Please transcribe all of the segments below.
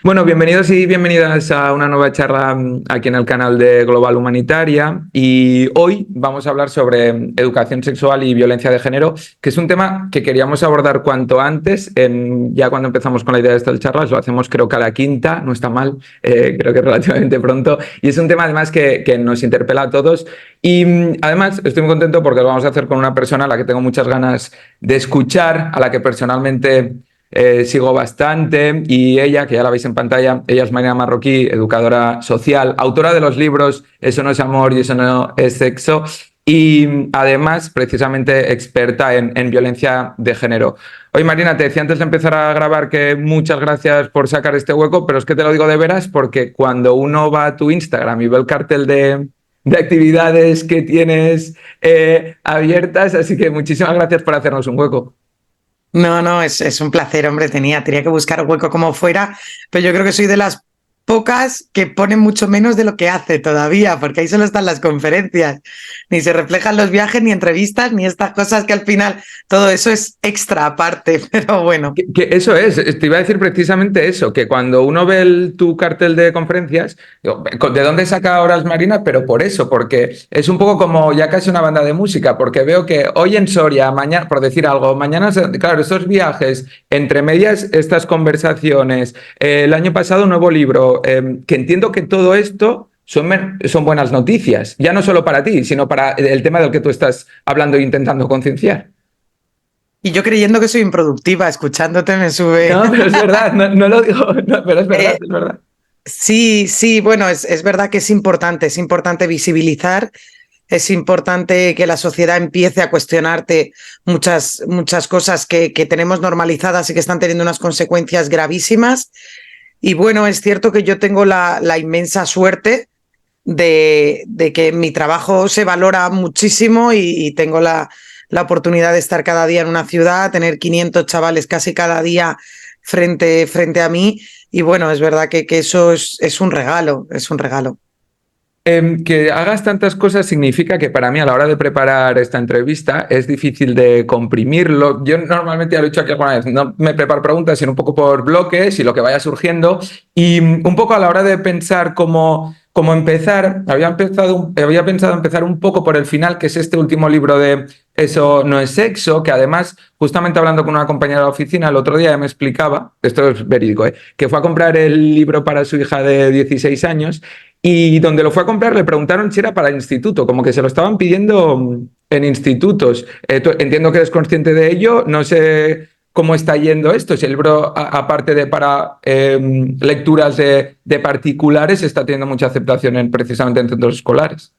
Bueno, bienvenidos y bienvenidas a una nueva charla aquí en el canal de Global Humanitaria y hoy vamos a hablar sobre educación sexual y violencia de género, que es un tema que queríamos abordar cuanto antes. Ya cuando empezamos con la idea de estas charlas, lo hacemos creo que a la quinta, no está mal, creo que relativamente pronto, y es un tema además que nos interpela a todos y además estoy muy contento porque lo vamos a hacer con una persona a la que tengo muchas ganas de escuchar, a la que personalmente sigo bastante, y ella, que ya la veis en pantalla, ella es Marina Marroquí, educadora social, autora de los libros Eso no es amor y eso no es sexo, y además precisamente experta en violencia de género. Oye, Marina, te decía antes de empezar a grabar que muchas gracias por sacar este hueco, pero es que te lo digo de veras porque cuando uno va a tu Instagram y ve el cartel de actividades que tienes abiertas, así que muchísimas gracias por hacernos un hueco. No, es un placer, hombre. Tenía que buscar hueco como fuera, pero yo creo que soy de las pocas que pone mucho menos de lo que hace todavía, porque ahí solo están las conferencias. Ni se reflejan los viajes, ni entrevistas, ni estas cosas que al final todo eso es extra aparte, pero bueno. Que eso es, te iba a decir precisamente eso, que cuando uno ve tu cartel de conferencias, digo, ¿de dónde saca horas Marina? Pero por eso, porque es un poco como ya casi una banda de música, porque veo que hoy en Soria, mañana, por decir algo, mañana, claro, estos viajes, entre medias estas conversaciones, el año pasado un nuevo libro, que entiendo que todo esto son buenas noticias, ya no solo para ti, sino para el tema del que tú estás hablando e intentando concienciar. Y yo creyendo que soy improductiva, escuchándote me sube. No, pero es verdad, no, no lo digo, no, pero es verdad, Eh, es verdad. sí, bueno, es verdad que es importante visibilizar. Es importante que la sociedad empiece a cuestionarte muchas cosas que tenemos normalizadas y que están teniendo unas consecuencias gravísimas. Y bueno, es cierto que yo tengo la inmensa suerte de que mi trabajo se valora muchísimo y tengo la oportunidad de estar cada día en una ciudad, tener 500 chavales casi cada día frente a mí. Y bueno, es verdad que eso es un regalo, es un regalo. Que hagas tantas cosas significa que para mí a la hora de preparar esta entrevista es difícil de comprimirlo. Yo normalmente, ya lo he dicho aquí alguna vez, no me preparo preguntas, sino un poco por bloques y lo que vaya surgiendo. Y un poco a la hora de pensar cómo empezar, había pensado empezar un poco por el final, que es este último libro de Eso no es sexo, que además, justamente hablando con una compañera de la oficina el otro día me explicaba, esto es verídico, que fue a comprar el libro para su hija de 16 años. Y donde lo fue a comprar le preguntaron si era para el instituto, como que se lo estaban pidiendo en institutos. Entiendo que eres consciente de ello, no sé cómo está yendo esto, si el libro, aparte de para lecturas de particulares, está teniendo mucha aceptación precisamente en centros escolares.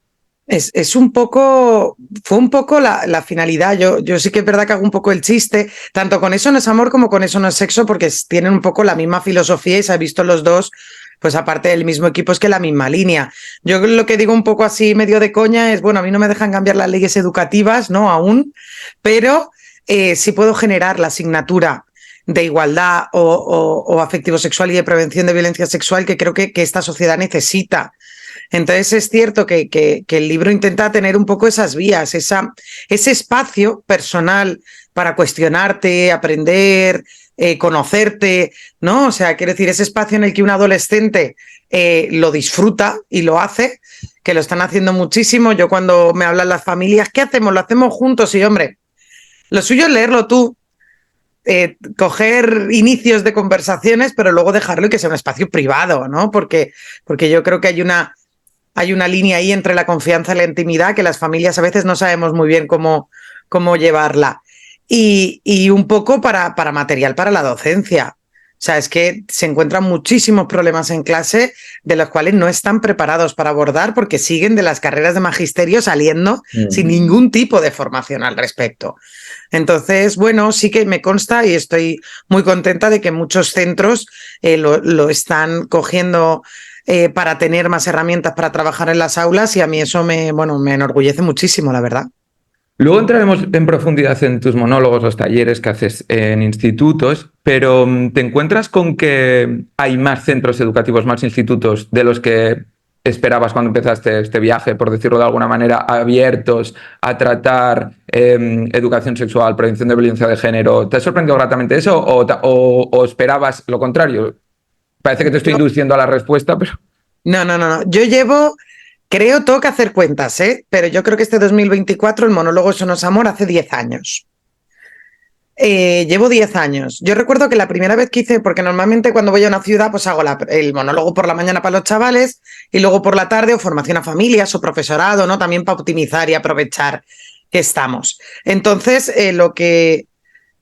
Es un poco, fue un poco la finalidad. Yo sí que es verdad que hago un poco el chiste, tanto con Eso no es amor como con Eso no es sexo, porque tienen un poco la misma filosofía y se ha visto los dos, pues aparte del mismo equipo, es que la misma línea. Yo lo que digo un poco así medio de coña es, bueno, a mí no me dejan cambiar las leyes educativas, ¿no? Aún, pero sí puedo generar la asignatura de igualdad o afectivo-sexual y de prevención de violencia sexual que creo que esta sociedad necesita. Entonces es cierto que el libro intenta tener un poco esas vías, ese espacio personal para cuestionarte, aprender, conocerte, ¿no? O sea, quiero decir, ese espacio en el que un adolescente lo disfruta y lo hace, que lo están haciendo muchísimo. Yo cuando me hablan las familias, ¿qué hacemos? Lo hacemos juntos y, hombre, lo suyo es leerlo tú, coger inicios de conversaciones, pero luego dejarlo y que sea un espacio privado, ¿no? Porque yo creo que hay una línea ahí entre la confianza y la intimidad que las familias a veces no sabemos muy bien cómo llevarla. Y un poco para material para la docencia. O sea, es que se encuentran muchísimos problemas en clase de los cuales no están preparados para abordar porque siguen de las carreras de magisterio saliendo sin Mm. ningún tipo de formación al respecto. Entonces, bueno, sí que me consta y estoy muy contenta de que muchos centros lo están cogiendo para tener más herramientas para trabajar en las aulas y a mí eso me enorgullece muchísimo, la verdad. Luego entraremos en profundidad en tus monólogos, los talleres que haces en institutos, pero ¿te encuentras con que hay más centros educativos, más institutos de los que esperabas cuando empezaste este viaje, por decirlo de alguna manera, abiertos a tratar educación sexual, prevención de violencia de género? ¿Te ha sorprendido gratamente eso o esperabas lo contrario? Parece que te estoy induciendo a la respuesta, pero... No. Yo tengo que hacer cuentas, pero yo creo que este 2024 el monólogo Eso no es amor hace 10 años. Llevo 10 años. Yo recuerdo que la primera vez que hice, porque normalmente cuando voy a una ciudad pues hago el monólogo por la mañana para los chavales y luego por la tarde o formación a familias o profesorado, ¿no? También para optimizar y aprovechar que estamos. Entonces, lo que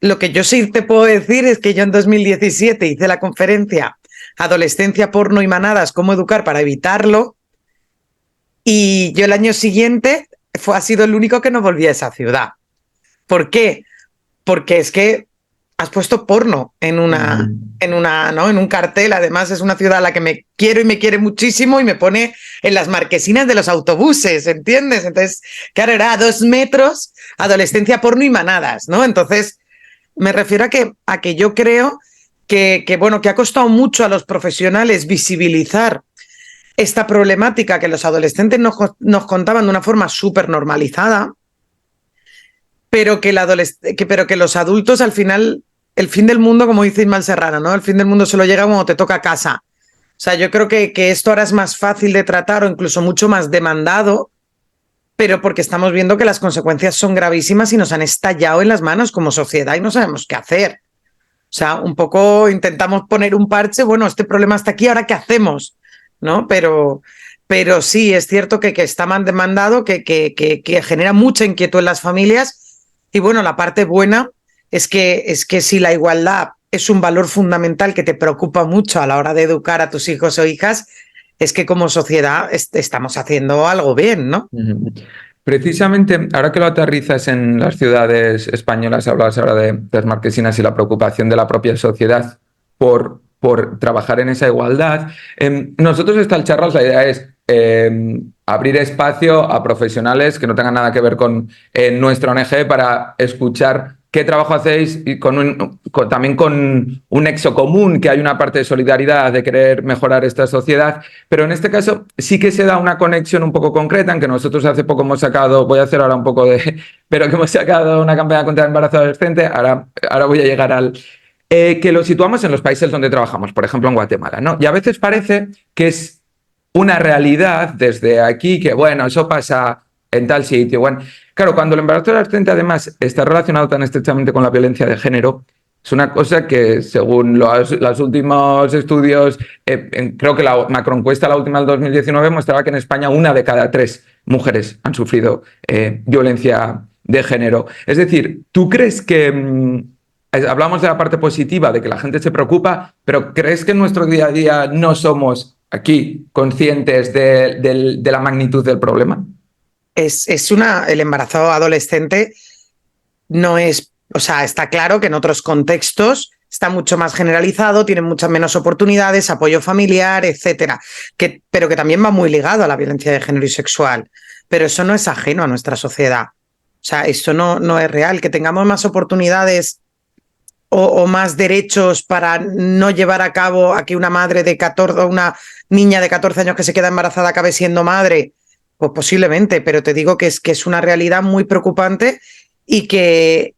yo sí te puedo decir es que yo en 2017 hice la conferencia Adolescencia, porno y manadas, cómo educar para evitarlo, y yo el año siguiente ha sido el único que no volví a esa ciudad. ¿Por qué? Porque es que has puesto porno en un cartel. Además, es una ciudad a la que me quiero y me quiere muchísimo y me pone en las marquesinas de los autobuses, ¿entiendes? Entonces, claro, era a 2 metros, adolescencia, porno y manadas, ¿no? Entonces, me refiero a que yo creo que ha costado mucho a los profesionales visibilizar esta problemática que los adolescentes nos contaban de una forma súper normalizada, pero que los adultos al final, el fin del mundo, como dice Ismael Serrano, ¿no? El fin del mundo solo llega cuando te toca casa. O sea, yo creo que esto ahora es más fácil de tratar o incluso mucho más demandado, pero porque estamos viendo que las consecuencias son gravísimas y nos han estallado en las manos como sociedad y no sabemos qué hacer. O sea, un poco intentamos poner un parche, bueno, este problema está aquí, ¿ahora qué hacemos? ¿No? Pero sí, es cierto que está más demandado, que genera mucha inquietud en las familias. Y bueno, la parte buena es que si la igualdad es un valor fundamental que te preocupa mucho a la hora de educar a tus hijos o hijas, es que como sociedad estamos haciendo algo bien, ¿no? Precisamente, ahora que lo aterrizas en las ciudades españolas, hablabas ahora de las marquesinas y la preocupación de la propia sociedad por trabajar en esa igualdad. Nosotros, esta charla, la idea es abrir espacio a profesionales que no tengan nada que ver con nuestra ONG para escuchar qué trabajo hacéis y también con un nexo común, que hay una parte de solidaridad, de querer mejorar esta sociedad, pero en este caso sí que se da una conexión un poco concreta, en que nosotros hace poco hemos sacado, voy a hacer ahora un poco pero que hemos sacado una campaña contra el embarazo adolescente, ahora voy a llegar al... que lo situamos en los países donde trabajamos, por ejemplo en Guatemala, ¿no? Y a veces parece que es una realidad desde aquí, que bueno, eso pasa en tal sitio. Bueno, claro, cuando el embarazo adolescente además está relacionado tan estrechamente con la violencia de género, es una cosa que según los últimos estudios, creo que la macroencuesta, la última del 2019, mostraba que en España 1 de cada 3 mujeres han sufrido violencia de género. Es decir, ¿tú crees que... hablamos de la parte positiva, de que la gente se preocupa, pero ¿crees que en nuestro día a día no somos aquí conscientes de la magnitud del problema? El embarazo adolescente no es, o sea, está claro que en otros contextos está mucho más generalizado, tienen muchas menos oportunidades, apoyo familiar, etcétera, pero que también va muy ligado a la violencia de género y sexual. Pero eso no es ajeno a nuestra sociedad. O sea, esto no es real. Que tengamos más oportunidades o más derechos para no llevar a cabo a que una madre de 14 o una niña de 14 años que se queda embarazada acabe siendo madre, pues posiblemente, pero te digo que es una realidad muy preocupante y que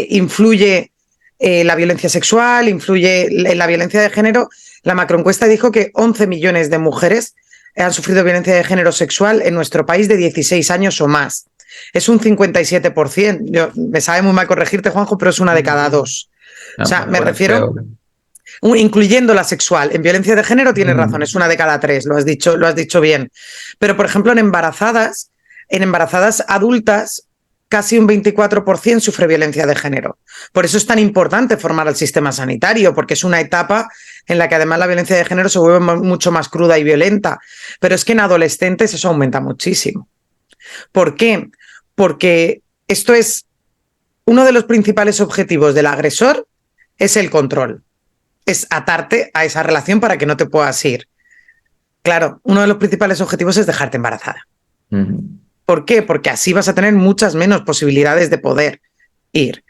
influye la violencia sexual, influye en la violencia de género. La macroencuesta dijo que 11 millones de mujeres han sufrido violencia de género sexual en nuestro país de 16 años o más. Es un 57%. Me sabe muy mal corregirte, Juanjo, pero es 1 de cada 2. O sea, me refiero, incluyendo la sexual. En violencia de género tienes razón, es 1 de cada 3, lo has dicho bien. Pero, por ejemplo, en embarazadas adultas, casi un 24% sufre violencia de género. Por eso es tan importante formar al sistema sanitario, porque es una etapa en la que además la violencia de género se vuelve mucho más cruda y violenta. Pero es que en adolescentes eso aumenta muchísimo. ¿Por qué? Porque esto es uno de los principales objetivos del agresor, es el control. Es atarte a esa relación para que no te puedas ir. Claro, uno de los principales objetivos es dejarte embarazada. ¿Por qué? Porque así vas a tener muchas menos posibilidades de poder ir.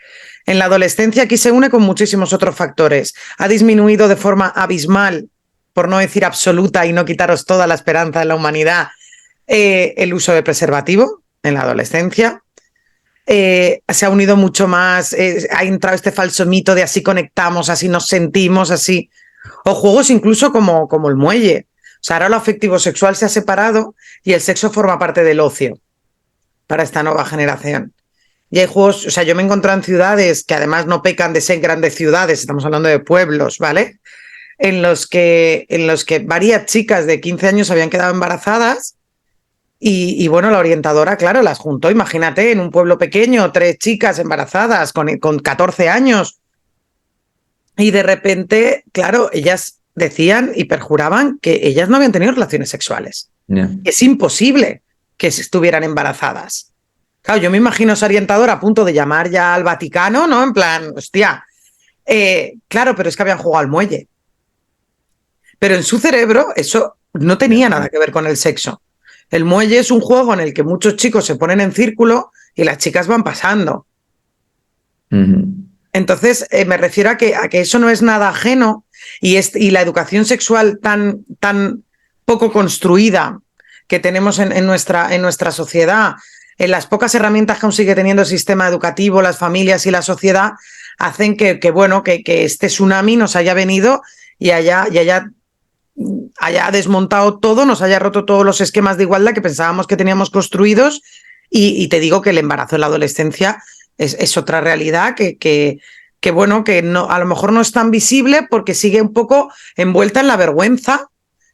En la adolescencia aquí se une con muchísimos otros factores. Ha disminuido de forma abismal, por no decir absoluta y no quitaros toda la esperanza en la humanidad, el uso de preservativo en la adolescencia. Se ha unido mucho más, ha entrado este falso mito de así conectamos, así nos sentimos, así. O juegos incluso como el muelle. O sea, ahora lo afectivo-sexual se ha separado y el sexo forma parte del ocio para esta nueva generación. Y hay juegos, o sea, yo me he encontrado en ciudades que además no pecan de ser grandes ciudades, estamos hablando de pueblos, ¿vale? En los que varias chicas de 15 años habían quedado embarazadas y bueno, la orientadora, claro, las juntó, imagínate, en un pueblo pequeño, 3 chicas embarazadas con 14 años. Y de repente, claro, ellas decían y perjuraban que ellas no habían tenido relaciones sexuales. Yeah. Es imposible que estuvieran embarazadas. Claro, yo me imagino a esa orientadora a punto de llamar ya al Vaticano, ¿no? En plan, hostia, claro, pero es que habían jugado al muelle. Pero en su cerebro eso no tenía nada que ver con el sexo. El muelle es un juego en el que muchos chicos se ponen en círculo y las chicas van pasando. Entonces, me refiero a que eso no es nada ajeno y la educación sexual tan poco construida que tenemos en nuestra sociedad, en las pocas herramientas que aún sigue teniendo el sistema educativo, las familias y la sociedad, hacen que este tsunami nos haya venido y haya desmontado todo, nos haya roto todos los esquemas de igualdad que pensábamos que teníamos construidos y te digo que el embarazo en la adolescencia es otra realidad que no, a lo mejor no es tan visible porque sigue un poco envuelta en la vergüenza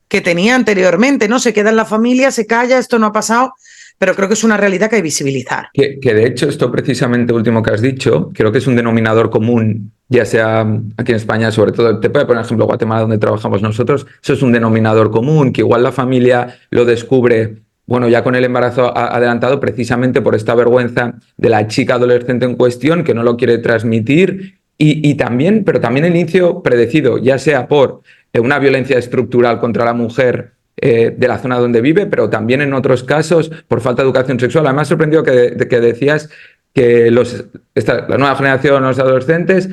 que tenía anteriormente, ¿no? Se queda en la familia, se calla, esto no ha pasado, pero creo que es una realidad que hay que visibilizar. Que de hecho esto precisamente último que has dicho, creo que es un denominador común, ya sea aquí en España, sobre todo, te puedo poner ejemplo Guatemala, donde trabajamos nosotros, eso es un denominador común, que igual la familia lo descubre, bueno, ya con el embarazo adelantado, precisamente por esta vergüenza de la chica adolescente en cuestión, que no lo quiere transmitir, y también, pero también el inicio predecido, ya sea por una violencia estructural contra la mujer de la zona donde vive, pero también en otros casos por falta de educación sexual. Además, sorprendió que decías que la nueva generación, los adolescentes,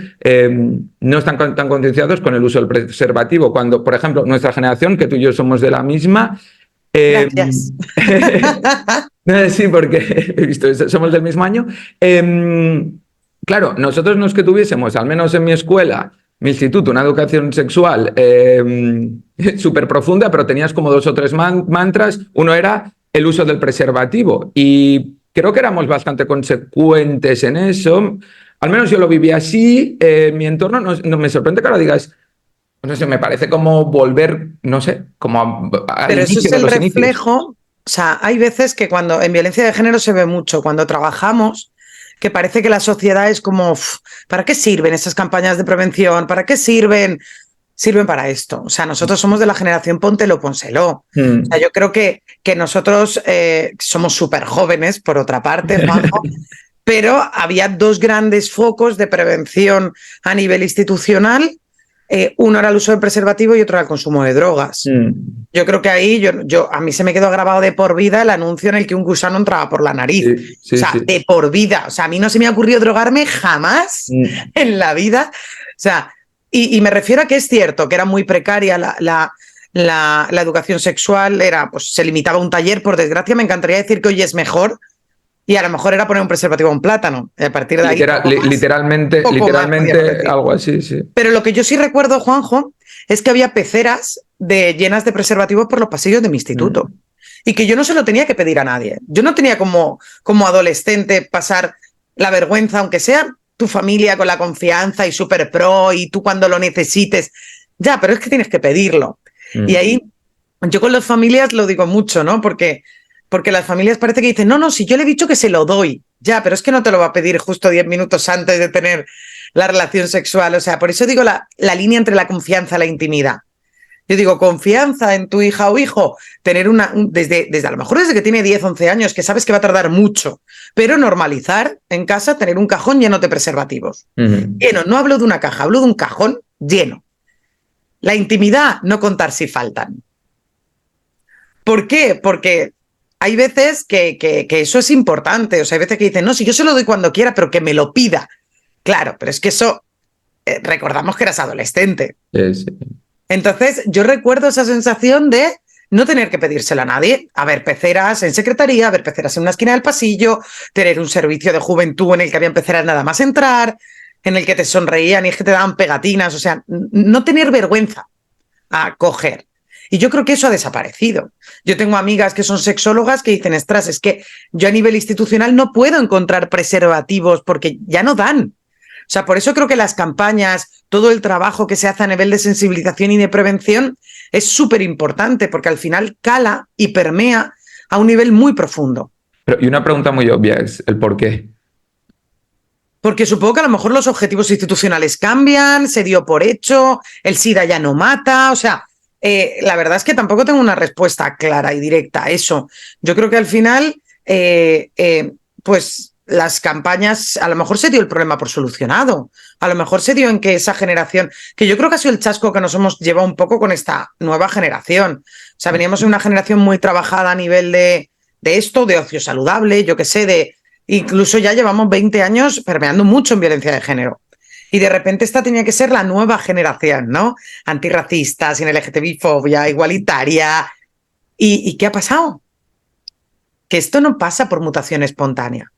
no están tan concienciados con el uso del preservativo, cuando, por ejemplo, nuestra generación, que tú y yo somos de la misma... Gracias. Sí, porque he visto, somos del mismo año. Claro, nosotros no es que tuviésemos, al menos en mi escuela, mi instituto, una educación sexual súper profunda, pero tenías como 2 o 3 mantras. Uno era el uso del preservativo y creo que éramos bastante consecuentes en eso. Al menos yo lo viví así. Mi entorno no me sorprende que ahora digas, no sé, me parece como volver, no sé, como al pero eso inicio es de el los reflejo. inicios. O sea, hay veces que cuando en violencia de género se ve mucho, cuando trabajamos, que parece que la sociedad es como, ¿para qué sirven esas campañas de prevención? ¿Para qué sirven? Sirven para esto. O sea, nosotros somos de la generación póntelo, pónselo. O sea, yo creo que nosotros somos súper jóvenes, por otra parte, Juanjo, pero había 2 grandes focos de prevención a nivel institucional. Uno era el uso del preservativo y otro era el consumo de drogas. Yo creo que ahí a mí se me quedó grabado de por vida el anuncio en el que un gusano entraba por la nariz. Sí, o sea, sí. de por vida. O sea, a mí no se me ha ocurrido drogarme jamás en la vida. O sea, y me refiero a que es cierto que era muy precaria la educación sexual, pues se limitaba a un taller, por desgracia. Me encantaría decir que hoy es mejor. Y a lo mejor era poner un preservativo a un plátano. Y a partir de ahí. Literalmente algo así, sí. Pero lo que yo sí recuerdo, Juanjo, es que había peceras llenas de preservativos por los pasillos de mi instituto. Y que yo no se lo tenía que pedir a nadie. Yo no tenía como adolescente pasar la vergüenza, aunque sea tu familia con la confianza y súper pro y tú cuando lo necesites. Ya, pero es que tienes que pedirlo. Y ahí yo con las familias lo digo mucho, ¿no? Porque las familias parece que dicen, no, si yo le he dicho que se lo doy. Ya, pero es que no te lo va a pedir justo 10 minutos antes de tener la relación sexual. O sea, por eso digo la línea entre la confianza y la intimidad. Yo digo, confianza en tu hija o hijo, tener desde a lo mejor desde que tiene 10, 11 años, que sabes que va a tardar mucho, pero normalizar en casa tener un cajón lleno de preservativos. Lleno, no hablo de una caja, hablo de un cajón lleno. La intimidad, no contar si faltan. ¿Por qué? Porque hay veces que eso es importante. O sea, hay veces que dicen, no, si yo se lo doy cuando quiera, pero que me lo pida. Claro, pero es que eso, recordamos que eras adolescente. Sí. Entonces, yo recuerdo esa sensación de no tener que pedírselo a nadie. Haber peceras en secretaría, haber peceras en una esquina del pasillo, tener un servicio de juventud en el que había peceras nada más entrar. en el que te sonreían y es que te daban pegatinas, o sea, no tener vergüenza a coger. Y yo creo que eso ha desaparecido. Yo tengo amigas que son sexólogas que dicen, ostras, es que yo a nivel institucional no puedo encontrar preservativos porque ya no dan. O sea, por eso creo que las campañas, todo el trabajo que se hace a nivel de sensibilización y de prevención es súper importante porque al final cala y permea a un nivel muy profundo. Y una pregunta muy obvia es el por qué. Porque supongo que a lo mejor los objetivos institucionales cambian, se dio por hecho, el SIDA ya no mata, o sea, la verdad es que tampoco tengo una respuesta clara y directa a eso. Yo creo que al final, pues las campañas, a lo mejor se dio el problema por solucionado, a lo mejor se dio en que esa generación, que yo creo que ha sido el chasco que nos hemos llevado un poco con esta nueva generación. O sea, veníamos de una generación muy trabajada a nivel de esto, de ocio saludable, yo qué sé, incluso ya llevamos 20 años permeando mucho en violencia de género. Y de repente esta tenía que ser la nueva generación, ¿no? Antirracista, sin LGTBI-fobia, igualitaria. ¿Y qué ha pasado? Que esto no pasa por mutación espontánea.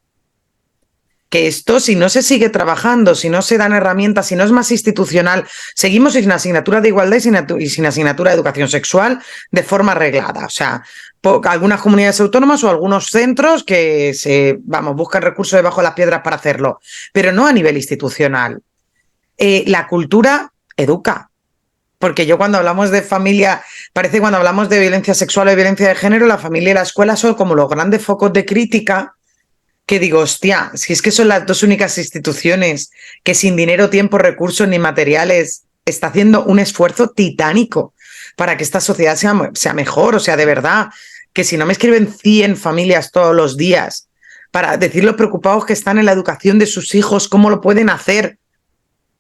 Que esto, si no se sigue trabajando, si no se dan herramientas, si no es más institucional, seguimos sin asignatura de igualdad y sin asignatura de educación sexual de forma reglada. O sea, algunas comunidades autónomas o algunos centros que buscan recursos debajo de las piedras para hacerlo, pero no a nivel institucional. La cultura educa. Porque yo cuando hablamos de familia, parece que cuando hablamos de violencia sexual o de violencia de género, la familia y la escuela son como los grandes focos de crítica que digo, hostia, si es que son las dos únicas instituciones que sin dinero, tiempo, recursos ni materiales está haciendo un esfuerzo titánico para que esta sociedad sea mejor, o sea, de verdad, que si no me escriben 100 familias todos los días para decir lo preocupados que están en la educación de sus hijos, cómo lo pueden hacer,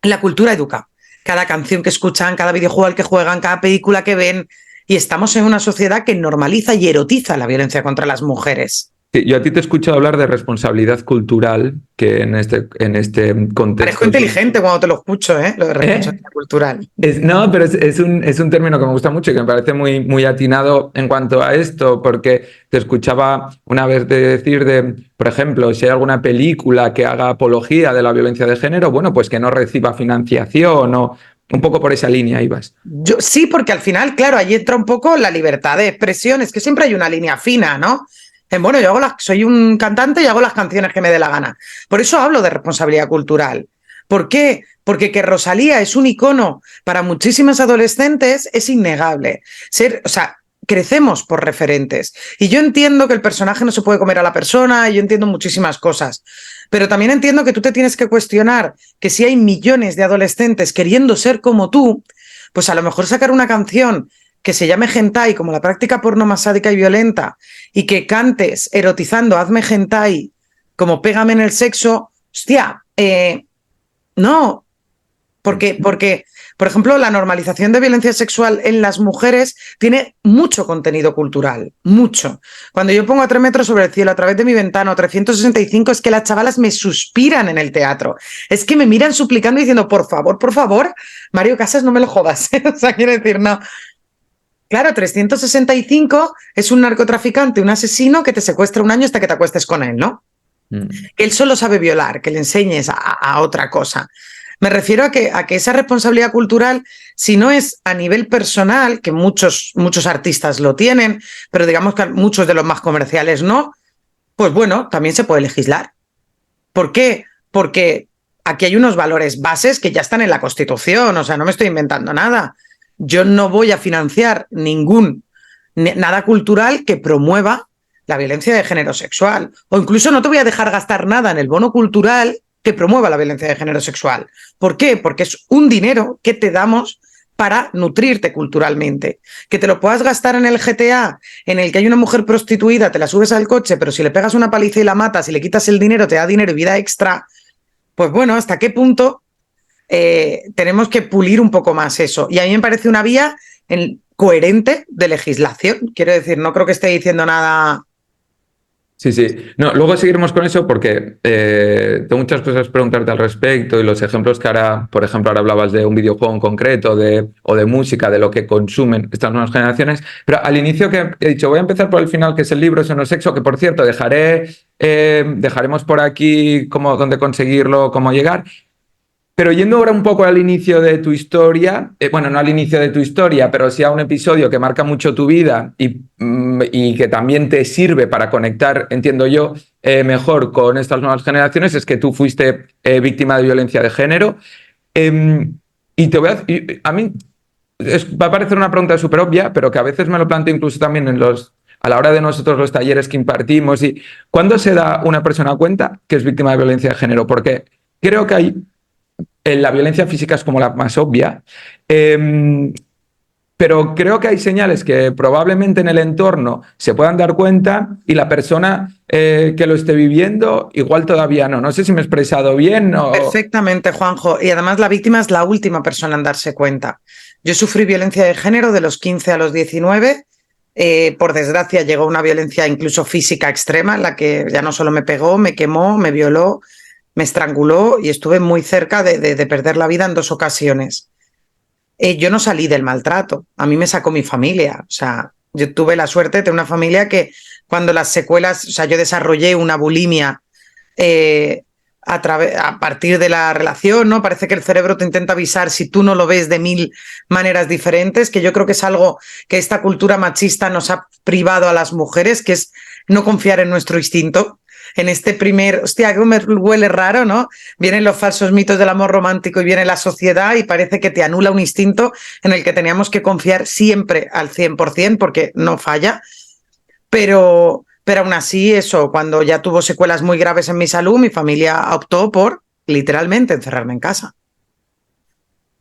la cultura educa. Cada canción que escuchan, cada videojuego al que juegan, cada película que ven, y estamos en una sociedad que normaliza y erotiza la violencia contra las mujeres. Sí, yo a ti te he escuchado hablar de responsabilidad cultural, que en este contexto... Parezco inteligente cuando te lo escucho, ¿eh? Lo de responsabilidad cultural. No, pero es un término que me gusta mucho y que me parece muy, muy atinado en cuanto a esto, porque te escuchaba una vez decir por ejemplo, si hay alguna película que haga apología de la violencia de género, bueno, pues que no reciba financiación o un poco por esa línea ibas. Sí, porque al final, claro, ahí entra un poco la libertad de expresión, es que siempre hay una línea fina, ¿no? Bueno, yo soy un cantante y hago las canciones que me dé la gana. Por eso hablo de responsabilidad cultural. ¿Por qué? Porque que Rosalía es un icono para muchísimas adolescentes es innegable. Crecemos por referentes. Y yo entiendo que el personaje no se puede comer a la persona, y yo entiendo muchísimas cosas. Pero también entiendo que tú te tienes que cuestionar que si hay millones de adolescentes queriendo ser como tú, pues a lo mejor sacar una canción que se llame hentai, como la práctica porno más sádica y violenta, y que cantes erotizando hazme hentai como pégame en el sexo, hostia, no, porque, por ejemplo, la normalización de violencia sexual en las mujeres tiene mucho contenido cultural, mucho. Cuando yo pongo a 3 metros sobre el cielo a través de mi ventana, 365, es que las chavalas me suspiran en el teatro. Es que me miran suplicando y diciendo, por favor, Mario Casas, no me lo jodas. O sea, quiero decir, no. Claro, 365 es un narcotraficante, un asesino que te secuestra un año hasta que te acuestes con él, ¿no? Que él solo sabe violar, que le enseñes a otra cosa. Me refiero a que esa responsabilidad cultural, si no es a nivel personal, que muchos artistas lo tienen, pero digamos que muchos de los más comerciales no, pues bueno, también se puede legislar. ¿Por qué? Porque aquí hay unos valores bases que ya están en la Constitución, o sea, no me estoy inventando nada. Yo no voy a financiar nada cultural que promueva la violencia de género sexual. O incluso no te voy a dejar gastar nada en el bono cultural que promueva la violencia de género sexual. ¿Por qué? Porque es un dinero que te damos para nutrirte culturalmente. Que te lo puedas gastar en el GTA, en el que hay una mujer prostituida, te la subes al coche, pero si le pegas una paliza y la matas y le quitas el dinero, te da dinero y vida extra, pues bueno, ¿hasta qué punto tenemos que pulir un poco más eso? Y a mí me parece una vía coherente de legislación. Quiero decir, no creo que esté diciendo nada... Sí. No, luego seguiremos con eso porque tengo muchas cosas que preguntarte al respecto y los ejemplos que ahora, por ejemplo, ahora hablabas de un videojuego en concreto o de música, de lo que consumen estas nuevas generaciones. Pero al inicio que he dicho, voy a empezar por el final, que es el libro Eso no es sexo, que por cierto dejaremos por aquí dónde conseguirlo, cómo llegar. Pero yendo ahora un poco al inicio de tu historia, bueno, no al inicio de tu historia, pero sí a un episodio que marca mucho tu vida y que también te sirve para conectar, entiendo yo, mejor con estas nuevas generaciones, es que tú fuiste víctima de violencia de género. Y te voy a mí va a parecer una pregunta súper obvia, pero que a veces me lo planteo incluso también a la hora de nosotros los talleres que impartimos. ¿Cuándo se da una persona cuenta que es víctima de violencia de género? Porque creo que hay la violencia física es como la más obvia, pero creo que hay señales que probablemente en el entorno se puedan dar cuenta y la persona que lo esté viviendo igual todavía no. No sé si me he expresado bien o... Perfectamente, Juanjo. Y además la víctima es la última persona en darse cuenta. Yo sufrí violencia de género de los 15 a los 19. Por desgracia llegó una violencia incluso física extrema en la que ya no solo me pegó, me quemó, me violó, me estranguló y estuve muy cerca de perder la vida en 2 ocasiones. Yo no salí del maltrato, a mí me sacó mi familia. O sea, yo tuve la suerte de tener una familia que cuando las secuelas, o sea, yo desarrollé una bulimia a partir de la relación, ¿no? Parece que el cerebro te intenta avisar si tú no lo ves de 1000 maneras diferentes, que yo creo que es algo que esta cultura machista nos ha privado a las mujeres, que es no confiar en nuestro instinto. En este primer, hostia, que me huele raro, ¿no? Vienen los falsos mitos del amor romántico y viene la sociedad y parece que te anula un instinto en el que teníamos que confiar siempre al 100% porque no falla. Pero aún así, eso, cuando ya tuvo secuelas muy graves en mi salud, mi familia optó por literalmente encerrarme en casa.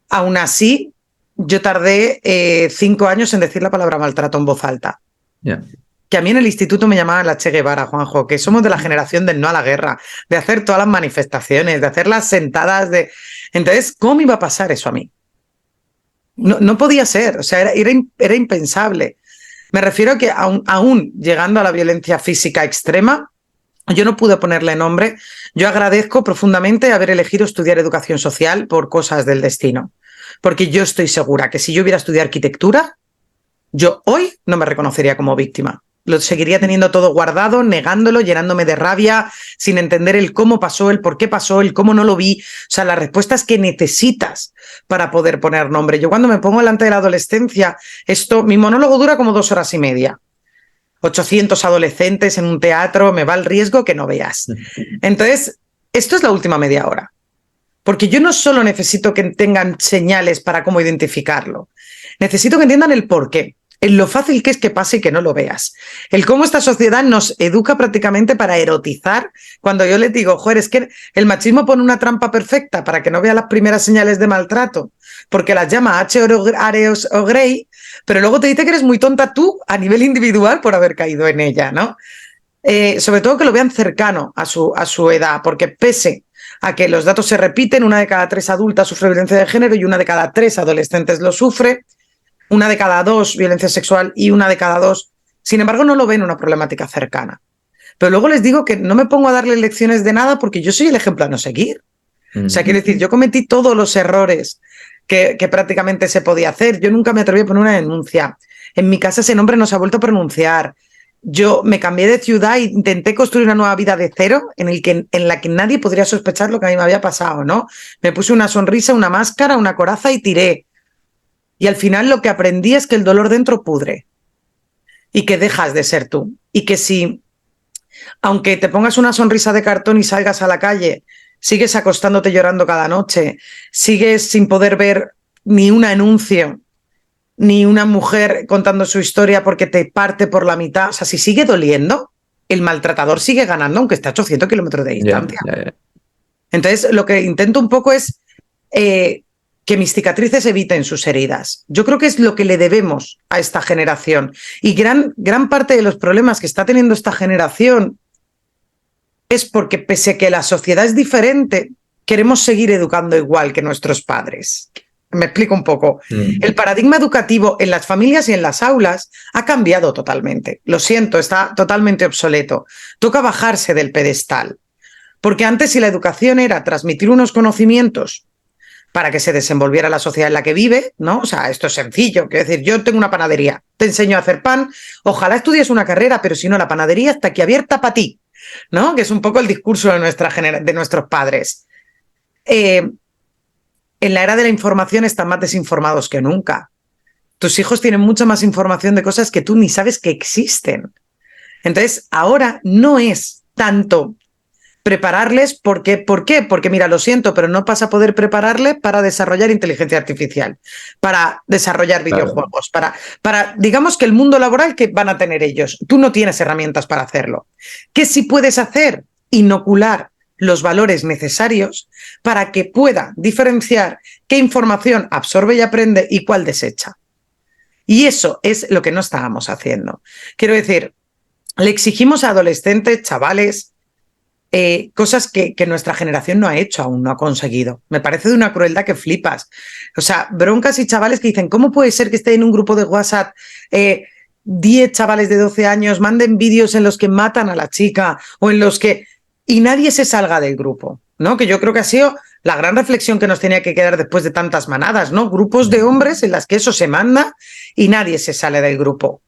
Aún así, yo tardé 5 años en decir la palabra maltrato en voz alta. Yeah. Que a mí en el instituto me llamaban la Che Guevara, Juanjo, que somos de la generación del no a la guerra, de hacer todas las manifestaciones, de hacer las sentadas de... Entonces, ¿cómo me iba a pasar eso a mí? No podía ser, o sea, era impensable. Me refiero a que aún llegando a la violencia física extrema, yo no pude ponerle nombre. Yo agradezco profundamente haber elegido estudiar educación social por cosas del destino, porque yo estoy segura que si yo hubiera estudiado arquitectura, yo hoy no me reconocería como víctima. Lo seguiría teniendo todo guardado, negándolo, llenándome de rabia, sin entender el cómo pasó, el por qué pasó, el cómo no lo vi. O sea, las respuestas que necesitas para poder poner nombre. Yo cuando me pongo delante de la adolescencia, mi monólogo dura como 2 horas y media. 800 adolescentes en un teatro, me va el riesgo que no veas. Entonces, esto es la última media hora. Porque yo no solo necesito que tengan señales para cómo identificarlo, necesito que entiendan el por qué. En lo fácil que es que pase y que no lo veas. El cómo esta sociedad nos educa prácticamente para erotizar. Cuando yo les digo, joder, es que el machismo pone una trampa perfecta para que no vea las primeras señales de maltrato, porque las llama H. Areos o Grey, pero luego te dice que eres muy tonta tú a nivel individual por haber caído en ella, ¿no? Sobre todo que lo vean cercano a su edad, porque pese a que los datos se repiten, 1 de cada 3 adultas sufre violencia de género y 1 de cada 3 adolescentes lo sufre, 1 de cada 2 violencia sexual y 1 de cada 2, sin embargo, no lo ven una problemática cercana. Pero luego les digo que no me pongo a darles lecciones de nada porque yo soy el ejemplo a no seguir. O sea, quiero decir, yo cometí todos los errores que prácticamente se podía hacer. Yo nunca me atreví a poner una denuncia. En mi casa ese nombre no se ha vuelto a pronunciar. Yo me cambié de ciudad e intenté construir una nueva vida de cero en la que nadie podría sospechar lo que a mí me había pasado, ¿no? Me puse una sonrisa, una máscara, una coraza y tiré. Y al final lo que aprendí es que el dolor dentro pudre y que dejas de ser tú. Y que si, aunque te pongas una sonrisa de cartón y salgas a la calle, sigues acostándote llorando cada noche, sigues sin poder ver ni un anuncio, ni una mujer contando su historia porque te parte por la mitad. O sea, si sigue doliendo, el maltratador sigue ganando aunque esté a 800 kilómetros de distancia. Entonces, lo que intento un poco es... que mis cicatrices eviten sus heridas. Yo creo que es lo que le debemos a esta generación. Y gran parte de los problemas que está teniendo esta generación es porque, pese a que la sociedad es diferente, queremos seguir educando igual que nuestros padres. Me explico un poco. El paradigma educativo en las familias y en las aulas ha cambiado totalmente. Lo siento, está totalmente obsoleto. Toca bajarse del pedestal. Porque antes, si la educación era transmitir unos conocimientos para que se desenvolviera la sociedad en la que vive, ¿no? O sea, esto es sencillo. Quiero decir, yo tengo una panadería, te enseño a hacer pan, ojalá estudies una carrera, pero si no, la panadería está aquí abierta para ti, ¿no? Que es un poco el discurso de nuestros padres. en la era de la información están más desinformados que nunca. Tus hijos tienen mucha más información de cosas que tú ni sabes que existen. Entonces, ahora no es tanto prepararles, ¿por qué? Porque mira, lo siento, pero no vas a poder prepararle para desarrollar inteligencia artificial, para desarrollar videojuegos, para, digamos que el mundo laboral que van a tener ellos. Tú no tienes herramientas para hacerlo. ¿Qué sí puedes hacer? Inocular los valores necesarios para que pueda diferenciar qué información absorbe y aprende y cuál desecha. Y eso es lo que no estábamos haciendo. Quiero decir, le exigimos a adolescentes, chavales, cosas que nuestra generación no ha hecho aún, no ha conseguido. Me parece de una crueldad que flipas. O sea, broncas y chavales que dicen, ¿cómo puede ser que esté en un grupo de WhatsApp 10 chavales de 12 años manden vídeos en los que matan a la chica o en los que... y nadie se salga del grupo, ¿no? Que yo creo que ha sido la gran reflexión que nos tenía que quedar después de tantas manadas, ¿no? Grupos de hombres en las que eso se manda y nadie se sale del grupo.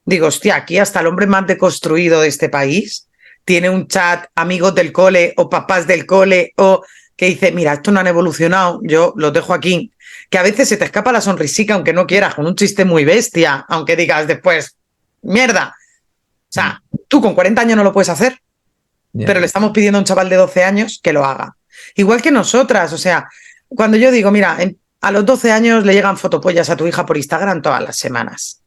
Digo, hostia, aquí hasta el hombre más deconstruido de este país tiene un chat, amigos del cole o papás del cole, o que dice, mira, esto no han evolucionado, yo los dejo aquí. Que a veces se te escapa la sonrisica, aunque no quieras, con un chiste muy bestia, aunque digas después, mierda. O sea, tú con 40 años no lo puedes hacer, pero le estamos pidiendo a un chaval de 12 años que lo haga. Igual que nosotras, o sea, cuando yo digo, mira, a los 12 años le llegan fotopollas a tu hija por Instagram todas las semanas.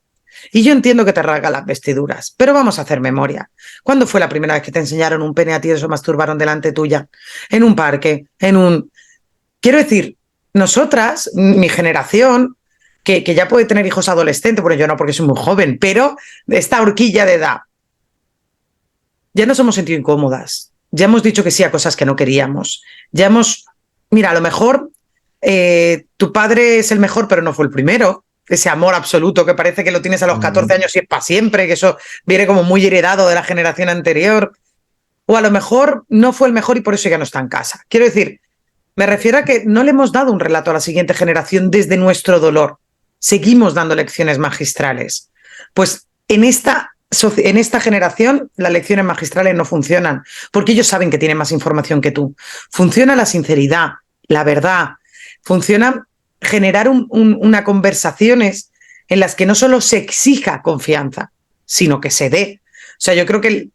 Y yo entiendo que te rasgan las vestiduras, pero vamos a hacer memoria. ¿Cuándo fue la primera vez que te enseñaron un pene a ti y se masturbaron delante tuya? En un parque, Quiero decir, nosotras, mi generación, que ya puede tener hijos adolescentes, bueno, yo no porque soy muy joven, pero de esta horquilla de edad, ya nos hemos sentido incómodas, ya hemos dicho que sí a cosas que no queríamos, ya hemos... Mira, a lo mejor tu padre es el mejor, pero no fue el primero. Ese amor absoluto que parece que lo tienes a los 14 años y es para siempre, que eso viene como muy heredado de la generación anterior. O a lo mejor no fue el mejor y por eso ya no está en casa. Quiero decir, me refiero a que no le hemos dado un relato a la siguiente generación desde nuestro dolor. Seguimos dando lecciones magistrales. Pues en esta generación las lecciones magistrales no funcionan, porque ellos saben que tienen más información que tú. Funciona la sinceridad, la verdad. Funciona generar una conversaciones en las que no solo se exija confianza, sino que se dé. O sea, yo creo que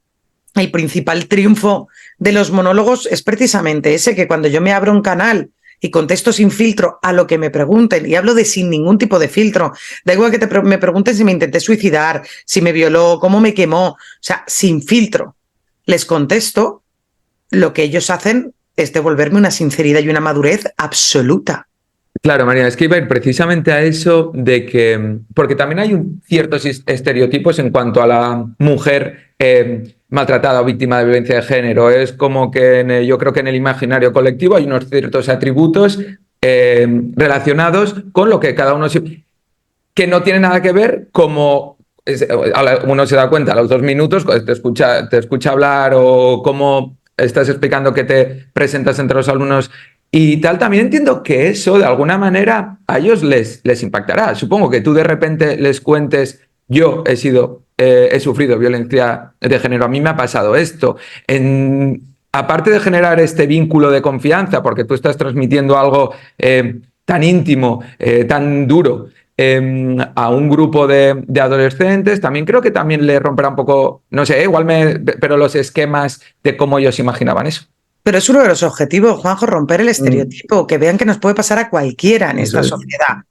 el principal triunfo de los monólogos es precisamente ese, que cuando yo me abro un canal y contesto sin filtro a lo que me pregunten, y hablo de sin ningún tipo de filtro, da igual que me pregunten si me intenté suicidar, si me violó, cómo me quemó, o sea, sin filtro, les contesto, lo que ellos hacen es devolverme una sinceridad y una madurez absoluta. Claro, María, es que iba a ir precisamente a eso de que, porque también hay ciertos estereotipos en cuanto a la mujer maltratada o víctima de violencia de género. Es como que yo creo que en el imaginario colectivo hay unos ciertos atributos relacionados con lo que cada uno... que no tiene nada que ver como... Uno se da cuenta a los 2 minutos, cuando te escucha hablar o cómo estás explicando que te presentas entre los alumnos y tal. También entiendo que eso de alguna manera a ellos les impactará. Supongo que tú de repente les cuentes, yo he sufrido violencia de género, a mí me ha pasado esto. Aparte de generar este vínculo de confianza, porque tú estás transmitiendo algo tan íntimo, tan duro, a un grupo de adolescentes, también creo que también le romperá un poco, no sé, pero los esquemas de cómo ellos imaginaban eso. Pero es uno de los objetivos, Juanjo, romper el estereotipo, que vean que nos puede pasar a cualquiera en esta sociedad